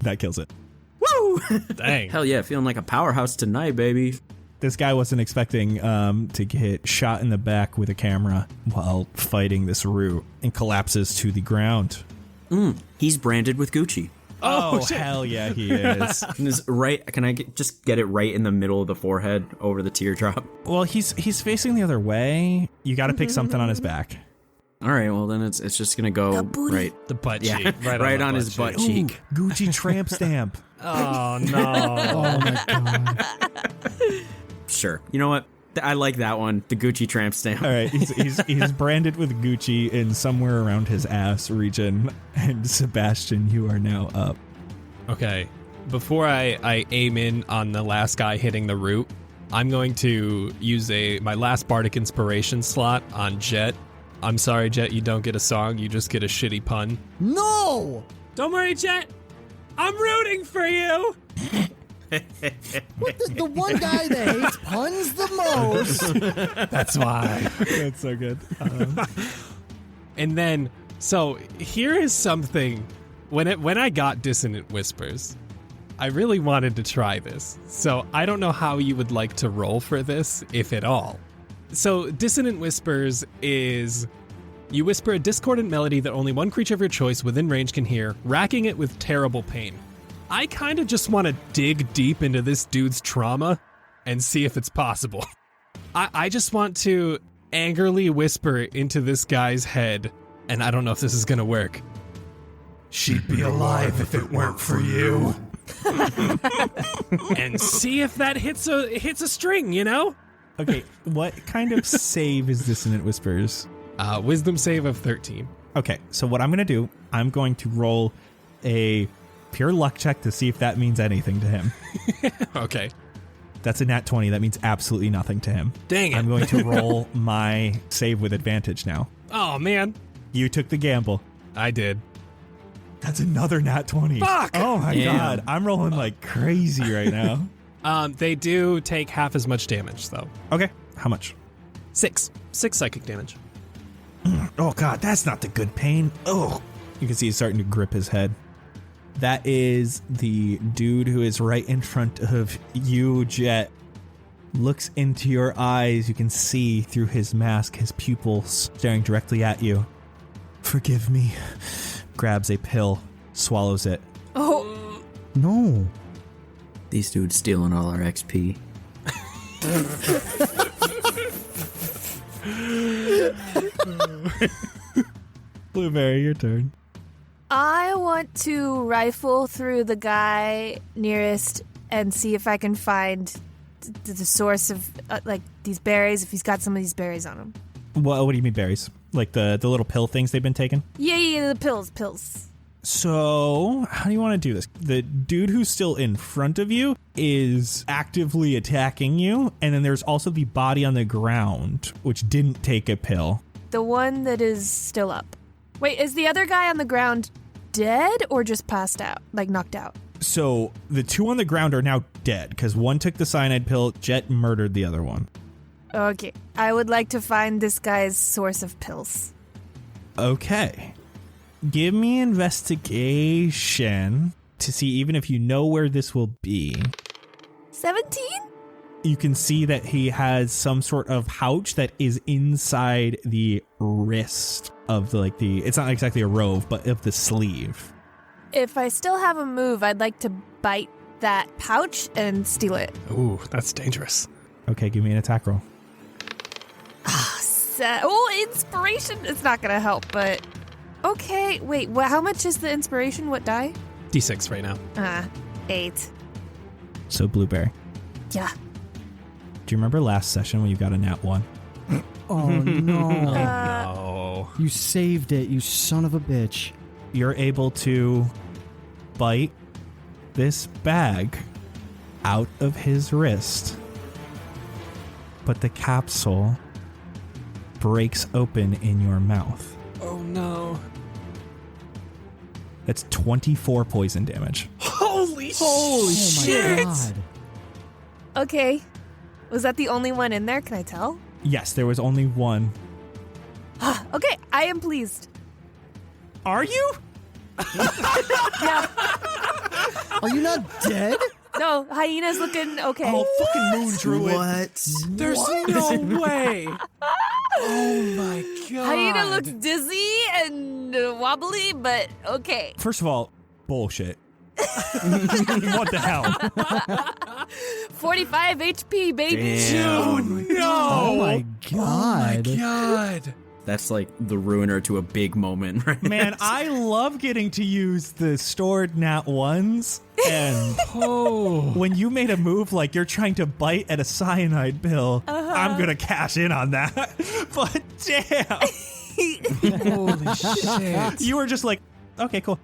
That kills it. Woo! Dang. Hell yeah, feeling like a powerhouse tonight, baby. This guy wasn't expecting to get shot in the back with a camera while fighting this root and collapses to the ground. He's branded with Gucci. Oh, hell yeah, he is. And is right? Can I just get it right in the middle of the forehead over the teardrop? Well, he's facing the other way. You got to pick something on his back. All right, well then it's just gonna go right. The butt Yeah, cheek. right on his butt cheek. Gucci tramp stamp. Oh, no. Oh my god. Sure. You know what? I like that one. The Gucci tramp stamp. All right, he's branded with Gucci in somewhere around his ass region. And Sebastian, you are now up. Okay. Before I aim in on the last guy hitting the root, I'm going to use my last Bardic Inspiration slot on Jett. I'm sorry, Jett, you don't get a song. You just get a shitty pun. No! Don't worry, Jett. I'm rooting for you. What the one guy that hates puns the most? That's why. That's so good. And then, so here is something. When I got Dissonant Whispers, I really wanted to try this. So I don't know how you would like to roll for this, if at all. So Dissonant Whispers is you whisper a discordant melody that only one creature of your choice within range can hear, racking it with terrible pain. I kind of just want to dig deep into this dude's trauma and see if it's possible. I just want to angrily whisper into this guy's head, and I don't know if this is going to work. She'd be alive if it weren't for you. And see if that hits a string, you know? Okay, what kind of save is Dissonant Whispers? Wisdom save of 13. Okay, so what I'm going to do, I'm going to roll a pure luck check to see if that means anything to him. Okay. That's a nat 20. That means absolutely nothing to him. Dang it. I'm going to roll my save with advantage now. Oh, man. You took the gamble. I did. That's another nat 20. Fuck! Oh my god. I'm rolling like crazy right now. They do take half as much damage, though. Okay, how much? 6 psychic damage. Oh god, that's not the good pain. Oh. You can see he's starting to grip his head. That is the dude who is right in front of you, Jett. Looks into your eyes. You can see through his mask, his pupils staring directly at you. Forgive me. Grabs a pill, swallows it. Oh. No. These dudes stealing all our XP. Blueberry, your turn. I want to rifle through the guy nearest and see if I can find the source of these berries, if he's got some of these berries on him. What do you mean berries? Like the little pill things they've been taking? Yeah, the pills. So, how do you want to do this? The dude who's still in front of you is actively attacking you, and then there's also the body on the ground, which didn't take a pill. The one that is still up. Wait, is the other guy on the ground dead or just passed out, like knocked out? So, the two on the ground are now dead, because one took the cyanide pill, Jett murdered the other one. Okay, I would like to find this guy's source of pills. Okay. Give me investigation to see even if you know where this will be. 17? You can see that he has some sort of pouch that is inside the wrist of it's not exactly a robe, but of the sleeve. If I still have a move, I'd like to bite that pouch and steal it. Ooh, that's dangerous. Okay, give me an attack roll. Inspiration! It's not gonna help, but... Okay, wait, how much is the inspiration? What die? D6 right now. 8. So, Blueberry. Yeah. Do you remember last session when you got a nat 1? Oh, no. No. You saved it, you son of a bitch. You're able to bite this bag out of his wrist, but the capsule breaks open in your mouth. Oh, no. That's 24 poison damage. Holy Oh shit! my god. Okay. Was that the only one in there? Can I tell? Yes, there was only one. Okay, I am pleased. Are you? Yeah. Are you not dead? No, hyena's looking okay. Oh, fucking moon druid. What? There's no way. Oh my god. Hyena looks dizzy and wobbly, but okay. First of all, bullshit. What the hell? 45 HP, baby. Dude, no. Oh my god. Oh my god. That's like the ruiner to a big moment, right? Man, I love getting to use the stored nat ones. And when you made a move like you're trying to bite at a cyanide pill, I'm going to cash in on that. But damn. Holy shit. You were just like, okay, cool.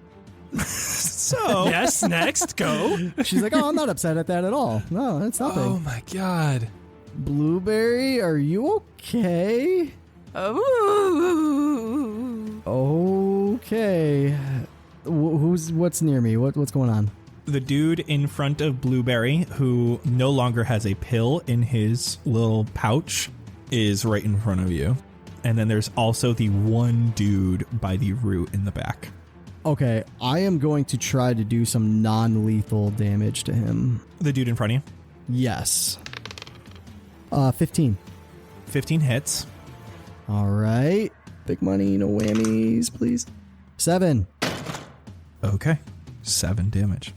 So. Yes, next, go. She's like, oh, I'm not upset at that at all. No, it's nothing. Oh my god. Blueberry, are you okay? Oh. Okay. What's near me? What's going on? The dude in front of Blueberry, who no longer has a pill in his little pouch, is right in front of you. And then there's also the one dude by the root in the back. Okay, I am going to try to do some non-lethal damage to him. The dude in front of you? Yes. 15. 15 hits. All right. Big money, no whammies, please. 7. Okay. 7 damage.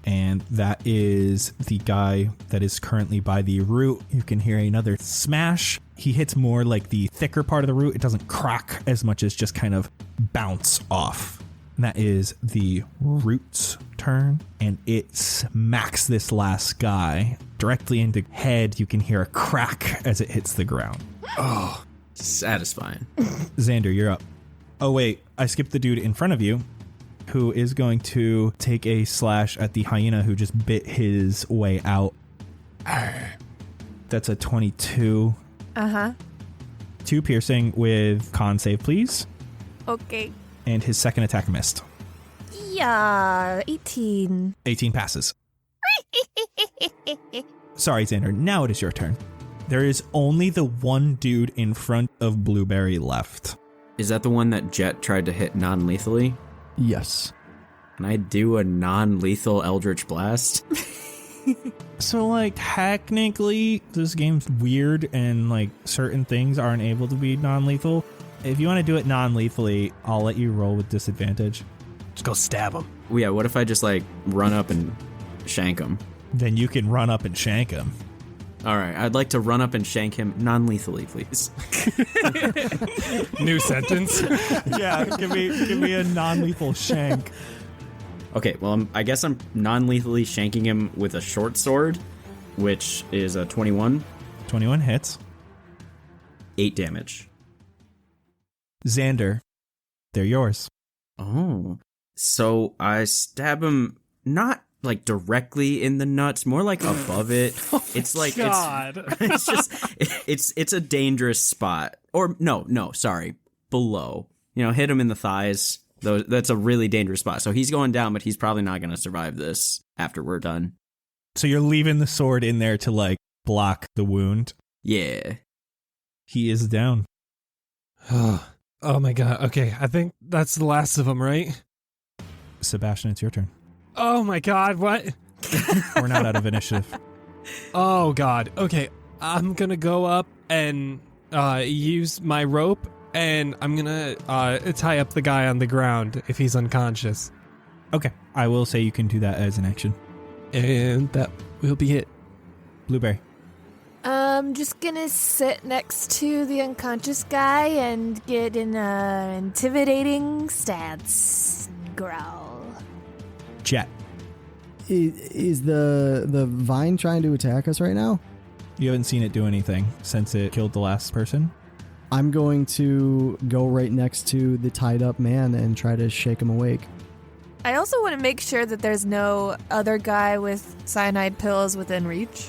And that is the guy that is currently by the root. You can hear another smash. He hits more like the thicker part of the root. It doesn't crack as much as just kind of bounce off. And that is the root's turn. And it smacks this last guy directly into head. You can hear a crack as it hits the ground. Oh, satisfying. Xander, you're up. Oh, wait. I skipped the dude in front of you, who is going to take a slash at the hyena who just bit his way out. That's a 22. 2 piercing with con save, please. Okay. And his second attack missed. Yeah, 18. 18 passes. Sorry, Xander. Now it is your turn. There is only the one dude in front of Blueberry left. Is that the one that Jett tried to hit non-lethally? Yes. Can I do a non-lethal Eldritch Blast? So, technically, this game's weird and, certain things aren't able to be non-lethal. If you want to do it non-lethally, I'll let you roll with disadvantage. Just go stab him. Yeah, what if I just, run up and shank him? Then you can run up and shank him. All right, I'd like to run up and shank him non-lethally, please. New sentence. Yeah, give me a non-lethal shank. Okay, well, I guess I'm non-lethally shanking him with a short sword, which is a 21. 21 hits. 8 damage. Xander, they're yours. Oh. So I stab him not like directly in the nuts, more like above it. It's like God. it's just it's a dangerous spot. Or no, sorry, below. Hit him in the thighs. That's a really dangerous spot. So he's going down, but he's probably not going to survive this after we're done. So you're leaving the sword in there to like block the wound. Yeah. He is down. Oh my God. Okay, I think that's the last of them, right? Sebastian, it's your turn. Oh my God, what? We're not out of initiative. Oh God. Okay, I'm gonna go up and use my rope, and I'm gonna tie up the guy on the ground if he's unconscious. Okay, I will say you can do that as an action. And that will be it. Blueberry. I'm just gonna sit next to the unconscious guy and get in a intimidating stance. Growl. Jett. Is the vine trying to attack us right now? You haven't seen it do anything since it killed the last person. I'm going to go right next to the tied up man and try to shake him awake. I also want to make sure that there's no other guy with cyanide pills within reach.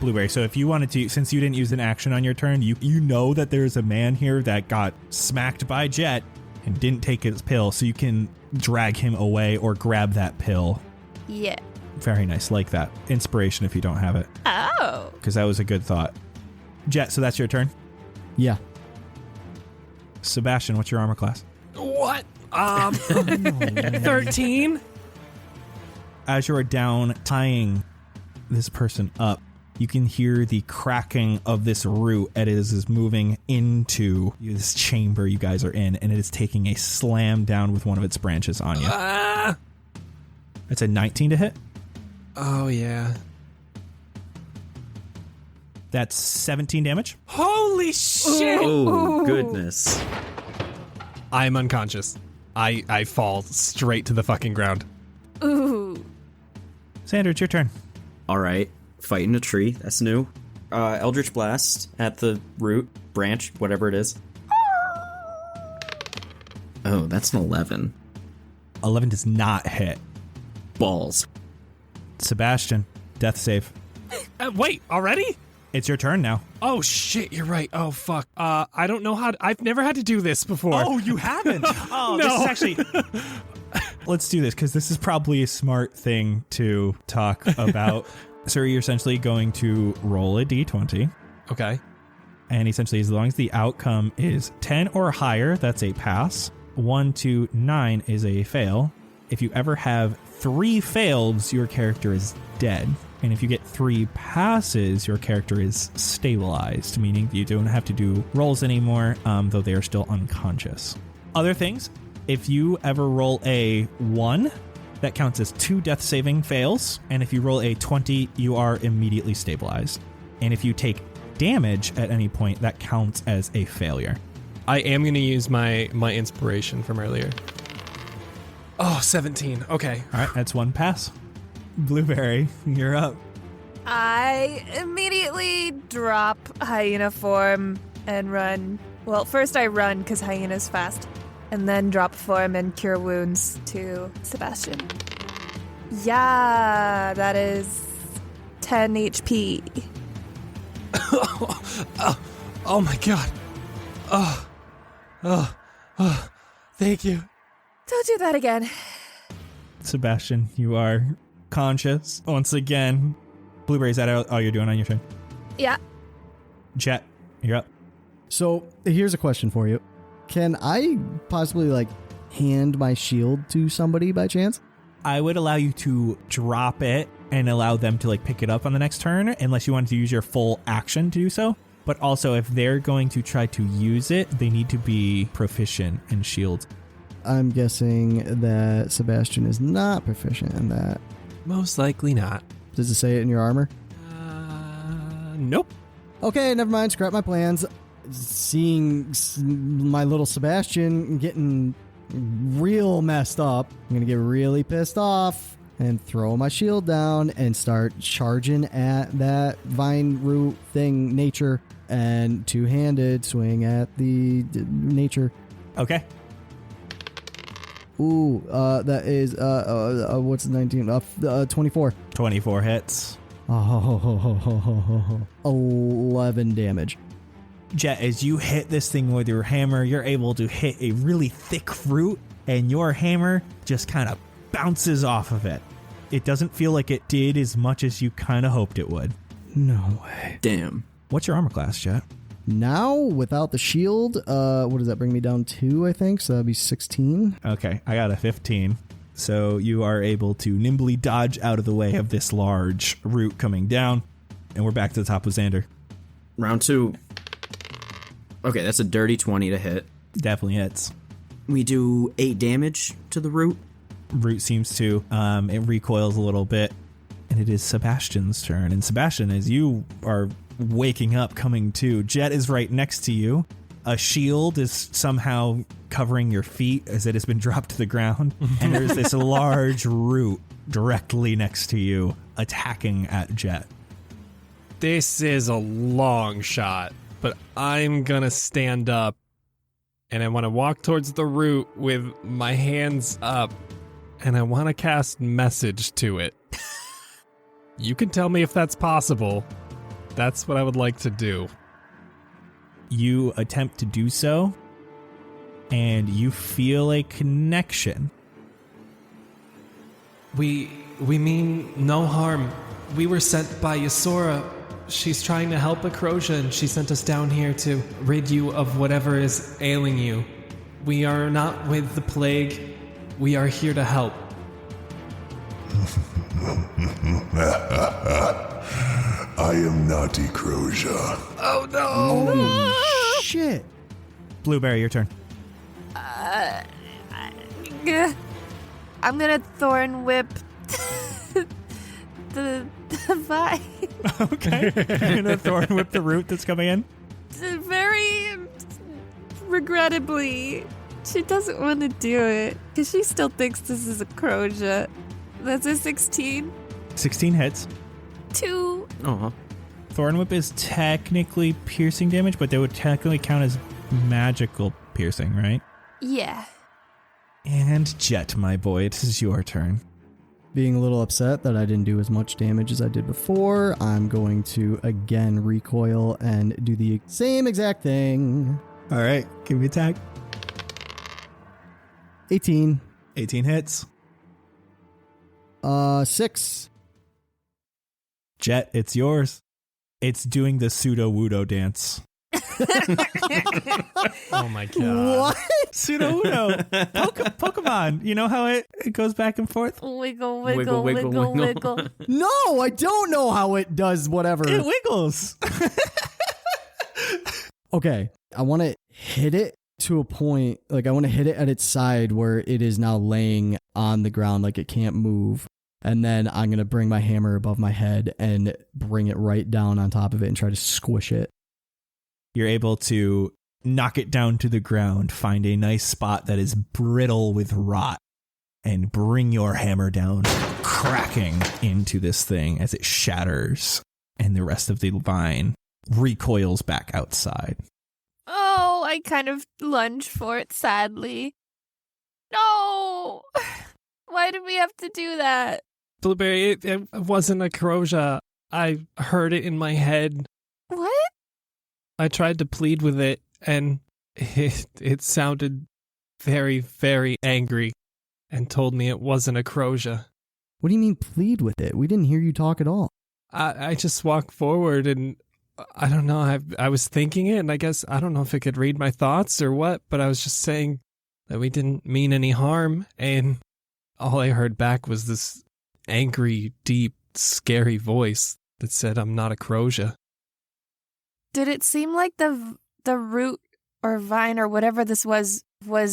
Blueberry, so if you wanted to, since you didn't use an action on your turn, you know that there's a man here that got smacked by Jett and didn't take his pill, so you can drag him away or grab that pill. Yeah. Very nice, like that. Inspiration if you don't have it. Oh. Because that was a good thought. Jett, so that's your turn. Yeah. Sebastian, what's your armor class? What? 13? As you are down tying this person up, you can hear the cracking of this root as it is moving into this chamber you guys are in, and it is taking a slam down with one of its branches on you. It's a 19 to hit. Oh, yeah. That's 17 damage. Holy shit! Oh, goodness. I'm unconscious. I fall straight to the fucking ground. Ooh. Xander, it's your turn. All right. Fighting a tree. That's new. Eldritch Blast at the root, branch, whatever it is. Oh, that's an 11. 11 does not hit. Balls. Sebastian, death save. Wait, already? It's your turn now. Oh shit, you're right. Oh fuck. I don't know I've never had to do this before. Oh, you haven't? Oh, No. This is actually... Let's do this, because this is probably a smart thing to talk about. So you're essentially going to roll a d20. Okay. And essentially, as long as the outcome is 10 or higher, that's a pass. 1 to 9 is a fail. If you ever have 3 fails, your character is dead. And if you get 3 passes, your character is stabilized, meaning you don't have to do rolls anymore, though they are still unconscious. Other things, if you ever roll a 1, that counts as 2 death saving fails. And if you roll a 20, you are immediately stabilized. And if you take damage at any point, that counts as a failure. I am going to use my inspiration from earlier. Oh, 17. Okay. All right, that's 1 pass. Blueberry, you're up. I immediately drop hyena form and run. Well, first I run because hyena's fast, and then drop form and cure wounds to Sebastian. Yeah, that is 10 HP. Oh my god. Thank you. Don't do that again. Sebastian, you are conscious once again. Blueberry, is that all you're doing on your turn? Yeah. Jett, you're up. So here's a question for you. Can I possibly hand my shield to somebody by chance? I would allow you to drop it and allow them to pick it up on the next turn, unless you wanted to use your full action to do so. But also, if they're going to try to use it, they need to be proficient in shields. I'm guessing that Sebastian is not proficient in that. Most likely not. Does it say it in your armor? Nope. Nope. Okay, never mind. Scrap my plans. Seeing my little Sebastian getting real messed up, I'm going to get really pissed off and throw my shield down and start charging at that vine root thing, nature, and two-handed swing at the nature. Okay. Ooh, that is, what's 19? 24. 24 hits. Oh, 11 damage. Jett, as you hit this thing with your hammer, you're able to hit a really thick root, and your hammer just kind of bounces off of it. It doesn't feel like it did as much as you kind of hoped it would. No way. Damn. What's your armor class, Jett? Now, without the shield, what does that bring me down to, I think? So that'd be 16. Okay, I got a 15. So you are able to nimbly dodge out of the way of this large root coming down. And we're back to the top with Xander. Round 2. Okay, that's a dirty 20 to hit. Definitely hits. We do 8 damage to the root. Root seems to, it recoils a little bit. And it is Sebastian's turn. And Sebastian, as you are waking up, coming to, Jett is right next to you. A shield is somehow covering your feet as it has been dropped to the ground. And there's this large root directly next to you attacking at Jett. This is a long shot, but I'm gonna stand up and I want to walk towards the root with my hands up and I want to cast message to it. You can tell me if that's possible. That's what I would like to do. You attempt to do so, and you feel a connection. We mean no harm. We were sent by Yesora. She's trying to help Acrosia, and she sent us down here to rid you of whatever is ailing you. We are not with the plague. We are here to help. I am not Acrosia. Oh no! Holy shit. Blueberry, your turn. I'm gonna thorn whip the vine. Okay. You're going to thorn whip the root that's coming in? Very regrettably. She doesn't want to do it because she still thinks this is a Acrosia. That's a 16. 16 hits. 2. Uh-huh. Thorn whip is technically piercing damage, but they would technically count as magical piercing, right? Yeah. And Jett, my boy, it is your turn. Being a little upset that I didn't do as much damage as I did before, I'm going to again recoil and do the same exact thing. All right, give me attack. 18. 18 hits. 6. Jett, it's yours. It's doing the pseudo-wudo dance. Oh my god. What? Pseudo-wudo. Pokemon. You know how it goes back and forth? Wiggle, Wiggle, wiggle, wiggle, wiggle, wiggle. wiggle. No, I don't know how it does whatever. It wiggles. Okay, I want to hit it to a point, like I want to hit it at its side where it is now laying on the ground like it can't move. And then I'm going to bring my hammer above my head and bring it right down on top of it and try to squish it. You're able to knock it down to the ground, find a nice spot that is brittle with rot, and bring your hammer down, cracking into this thing as it shatters, and the rest of the vine recoils back outside. Oh, I kind of lunge for it sadly. No! Why did we have to do that? Blueberry, it wasn't a Acrosia. I heard it in my head. What? I tried to plead with it, and it sounded very, very angry and told me it wasn't a Acrosia. What do you mean plead with it? We didn't hear you talk at all. I just walked forward, and I don't know. I was thinking it, and I guess I don't know if it could read my thoughts or what, but I was just saying that we didn't mean any harm, and all I heard back was this angry, deep, scary voice that said I'm not a Acrosia. Did it seem like the root or vine or whatever this was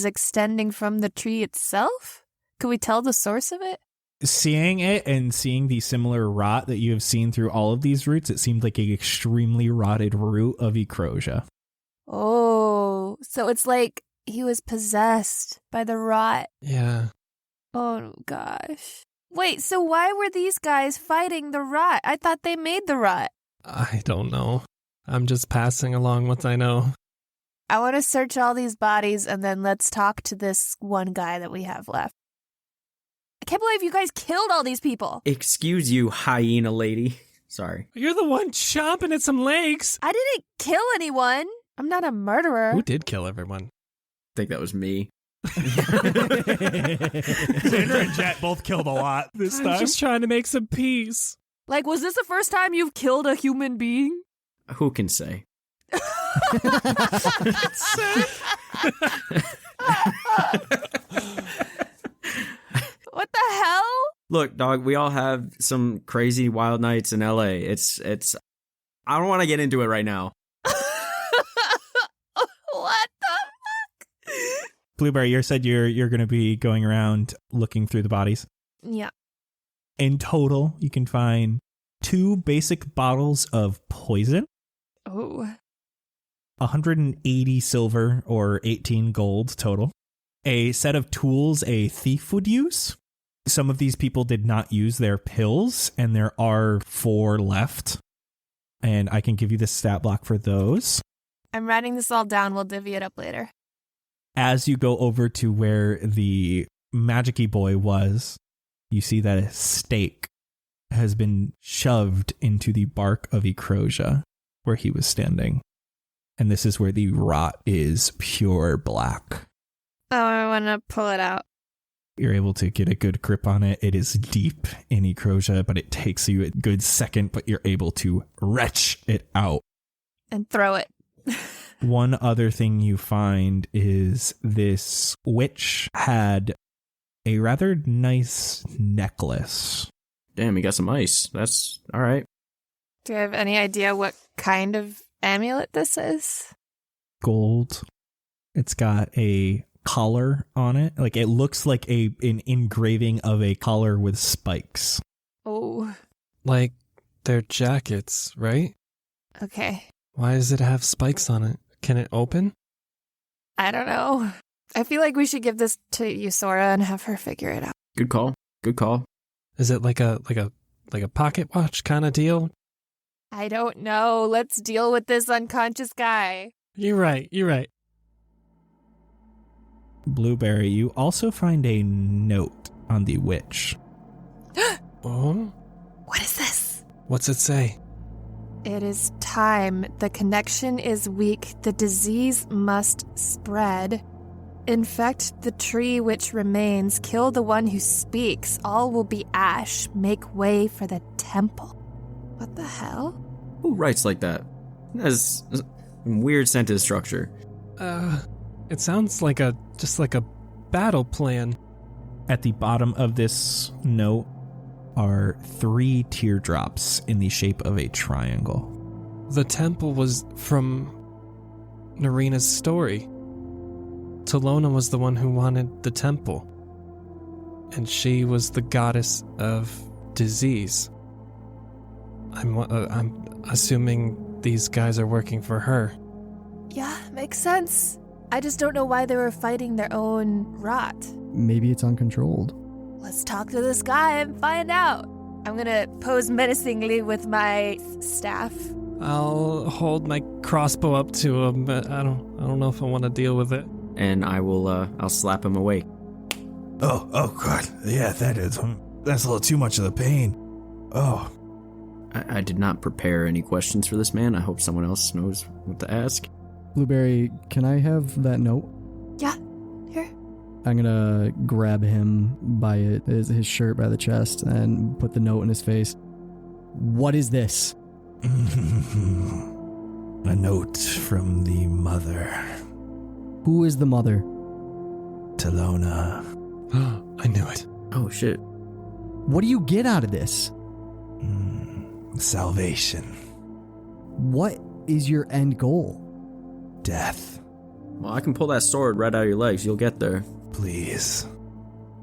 extending from the tree itself? Could we tell the source of it? Seeing it and seeing the similar rot that you have seen through all of these roots, it seemed like an extremely rotted root of Ecrosia. Oh, so it's like he was possessed by the rot. Yeah. Oh, gosh. Wait, so why were these guys fighting the rot? I thought they made the rot. I don't know. I'm just passing along what I know. I want to search all these bodies and then let's talk to this one guy that we have left. I can't believe you guys killed all these people. Excuse you, hyena lady. Sorry. You're the one chomping at some legs. I didn't kill anyone. I'm not a murderer. Who did kill everyone? I think that was me. Xander and Jett both killed a lot this I'm time. just trying to make some peace. Like, was this the first time you've killed a human being? Who can say? What the hell? Look, dog, we all have some crazy wild nights in LA. It's I don't want to get into it right now. What the fuck? Blueberry, you said you're going to be going around looking through the bodies. Yeah. In total, you can find 2 basic bottles of poison, Oh. 180 silver or 18 gold total, a set of tools a thief would use. Some of these people did not use their pills, and there are 4 left. And I can give you the stat block for those. I'm writing this all down. We'll divvy it up later. As you go over to where the magic-y boy was, you see that a stake has been shoved into the bark of Ecrosia where he was standing. And this is where the rot is pure black. Oh, I want to pull it out. You're able to get a good grip on it. It is deep in Ecrosia, but it takes you a good second, but you're able to retch it out. And throw it. One other thing you find is this witch had a rather nice necklace. Damn, he got some ice. That's all right. Do you have any idea what kind of amulet this is? Gold. It's got a collar on it. Like it looks like an engraving of a collar with spikes. Oh, Like, they're jackets, right? okay. Why does it have spikes on it? Can it open? I don't know. I feel like we should give this to Yesora and have her figure it out. Good call. Good call. Is it like a pocket watch kind of deal? I don't know. Let's deal with this unconscious guy. You're right. Blueberry, you also find a note on the witch. Oh? What is this? What's it say? It is time. The connection is weak. The disease must spread. Infect the tree which remains. Kill the one who speaks. All will be ash. Make way for the temple. What the hell? Who writes like that? That's a weird sentence structure. It sounds like just like a battle plan. At the bottom of this note are 3 teardrops in the shape of a triangle. The temple was from Narina's story. Talona was the one who wanted the temple. And she was the goddess of disease. I'm assuming these guys are working for her. Yeah, makes sense. I just don't know why they were fighting their own rot. Maybe it's uncontrolled. Let's talk to this guy and find out. I'm gonna pose menacingly with my staff. I'll hold my crossbow up to him, but I don't know if I want to deal with it. And I'll slap him awake. Oh God. Yeah, that's a little too much of the pain. Oh. I did not prepare any questions for this man. I hope someone else knows what to ask. Blueberry, can I have that note? Yeah, here. I'm gonna grab him by his shirt by the chest and put the note in his face. What is this? A note from the mother, Who is the mother? Talona. I knew it. Oh shit. What do you get out of this? Salvation. What is your end goal? Death. Well, I can pull that sword right out of your legs. You'll get there. Please.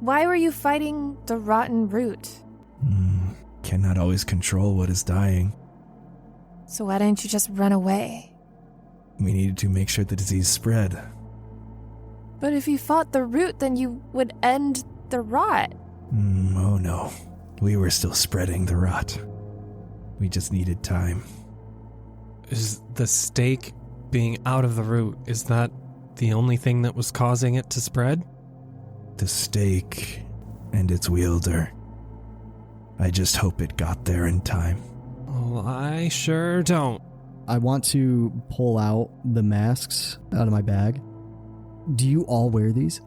Why were you fighting the rotten root? Cannot always control what is dying. So why didn't you just run away? We needed to make sure the disease spread. But if you fought the root, then you would end the rot. Oh no. We were still spreading the rot. We just needed time. Is the stake being out of the root, is that the only thing that was causing it to spread? The stake and its wielder. I just hope it got there in time. Well, I sure don't. I want to pull out the masks out of my bag. Do you all wear these?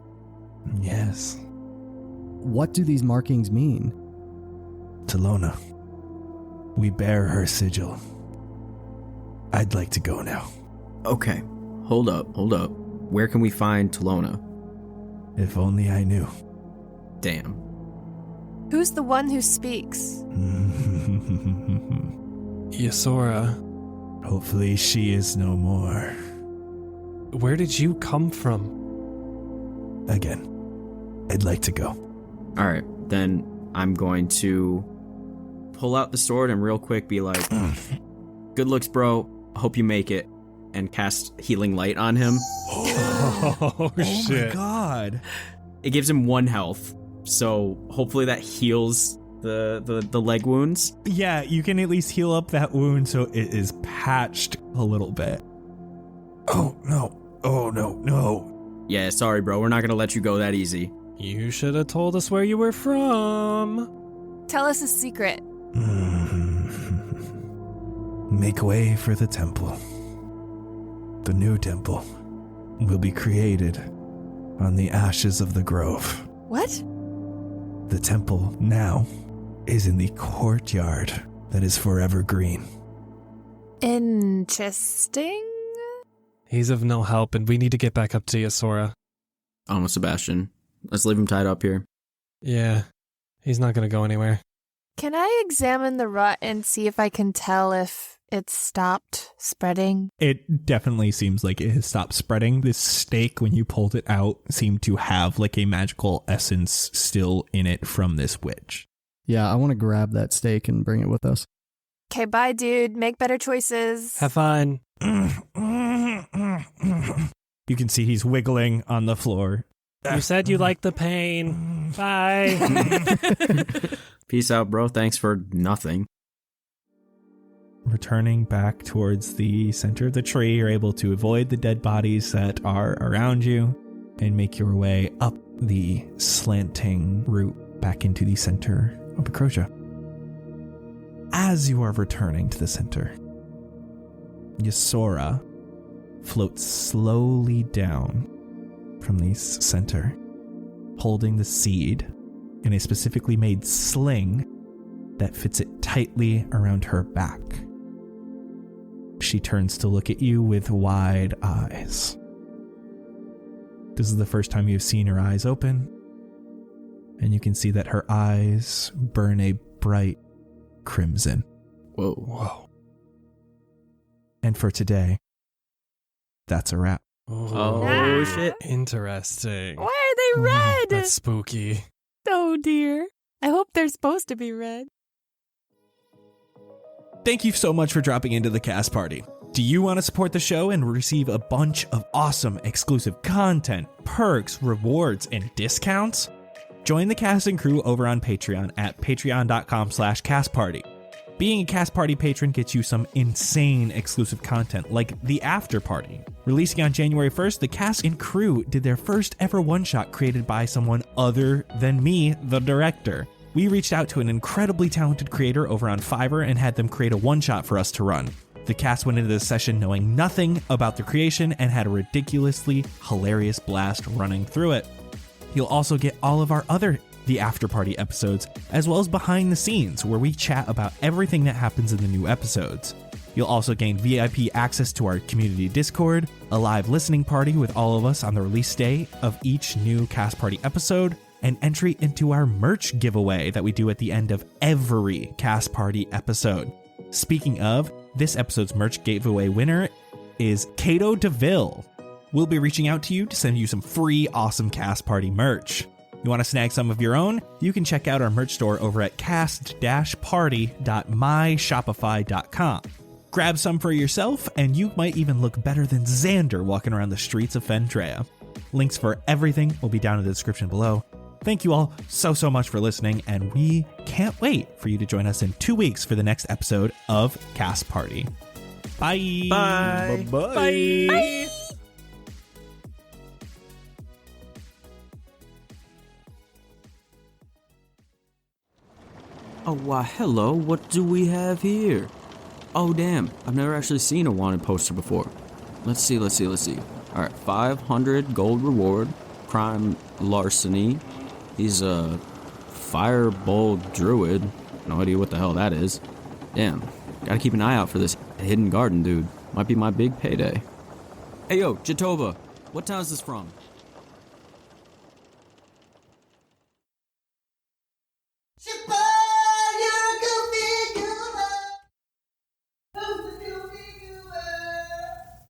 Yes. What do these markings mean? Talona. We bear her sigil. I'd like to go now. Okay, hold up. Where can we find Talona? If only I knew. Damn. Who's the one who speaks? Yesora, Hopefully she is no more. where did you come from? Again, I'd like to go. Alright, then I'm going to pull out the sword and real quick be like, good looks, bro. Hope you make it. And cast Healing Light on him. Oh, shit. My god. It gives him 1 health. So hopefully that heals the leg wounds. Yeah, you can at least heal up that wound so it is patched a little bit. Oh no. Oh no. Yeah, sorry, bro. We're not going to let you go that easy. You should have told us where you were from. Tell us a secret. Make way for the temple. The new temple will be created on the ashes of the grove. What? The temple now is in the courtyard that is forever green. Interesting. He's of no help, and we need to get back up to Yesora. Almost Sebastian. Let's leave him tied up here. Yeah, he's not going to go anywhere. Can I examine the rot and see if I can tell if it's stopped spreading? It definitely seems like it has stopped spreading. This stake, when you pulled it out, seemed to have like a magical essence still in it from this witch. Yeah, I want to grab that stake and bring it with us. Okay, bye, dude. Make better choices. Have fun. You can see he's wiggling on the floor. You said you liked the pain. Bye. Peace out, bro. Thanks for nothing. Returning back towards the center of the tree, you're able to avoid the dead bodies that are around you and make your way up the slanting route back into the center of Acrosia. As you are returning to the center, Yesora floats slowly down from the center, holding the seed in a specifically made sling that fits it tightly around her back. She turns to look at you with wide eyes. This is the first time you've seen her eyes open, and you can see that her eyes burn a bright crimson. Whoa. And for today, that's a wrap. Oh, shit. Interesting. Why are they red? That's spooky. Oh, dear. I hope they're supposed to be red. Thank you so much for dropping into the cast party. Do you want to support the show and receive a bunch of awesome exclusive content, perks, rewards, and discounts? Join the cast and crew over on Patreon at patreon.com/castparty. Being a Cast Party patron gets you some insane exclusive content like the After Party. Releasing on January 1st, the cast and crew did their first ever one-shot created by someone other than me, the director. We reached out to an incredibly talented creator over on Fiverr and had them create a one-shot for us to run. The cast went into this session knowing nothing about the creation and had a ridiculously hilarious blast running through it. You'll also get all of our other The After Party episodes, as well as behind the scenes, where we chat about everything that happens in the new episodes. You'll also gain VIP access to our community Discord, a live listening party with all of us on the release day of each new Cast Party episode, and entry into our merch giveaway that we do at the end of every Cast Party episode. Speaking of, this episode's merch giveaway winner is Cato DeVille. We'll be reaching out to you to send you some free awesome Cast Party merch. You want to snag some of your own? You can check out our merch store over at cast-party.myshopify.com. Grab some for yourself, and you might even look better than Xander walking around the streets of Fendrea. Links for everything will be down in the description below. Thank you all so much for listening, and we can't wait for you to join us in 2 weeks for the next episode of Cast Party. Bye. Bye. Bye. Bye. Oh, why, hello, what do we have here? Oh, damn, I've never actually seen a wanted poster before. Let's see. Alright, 500 gold reward, crime larceny. He's a firebolt druid. No idea what the hell that is. Damn, gotta keep an eye out for this hidden garden dude. Might be my big payday. Hey yo, Jatoba, what town is this from?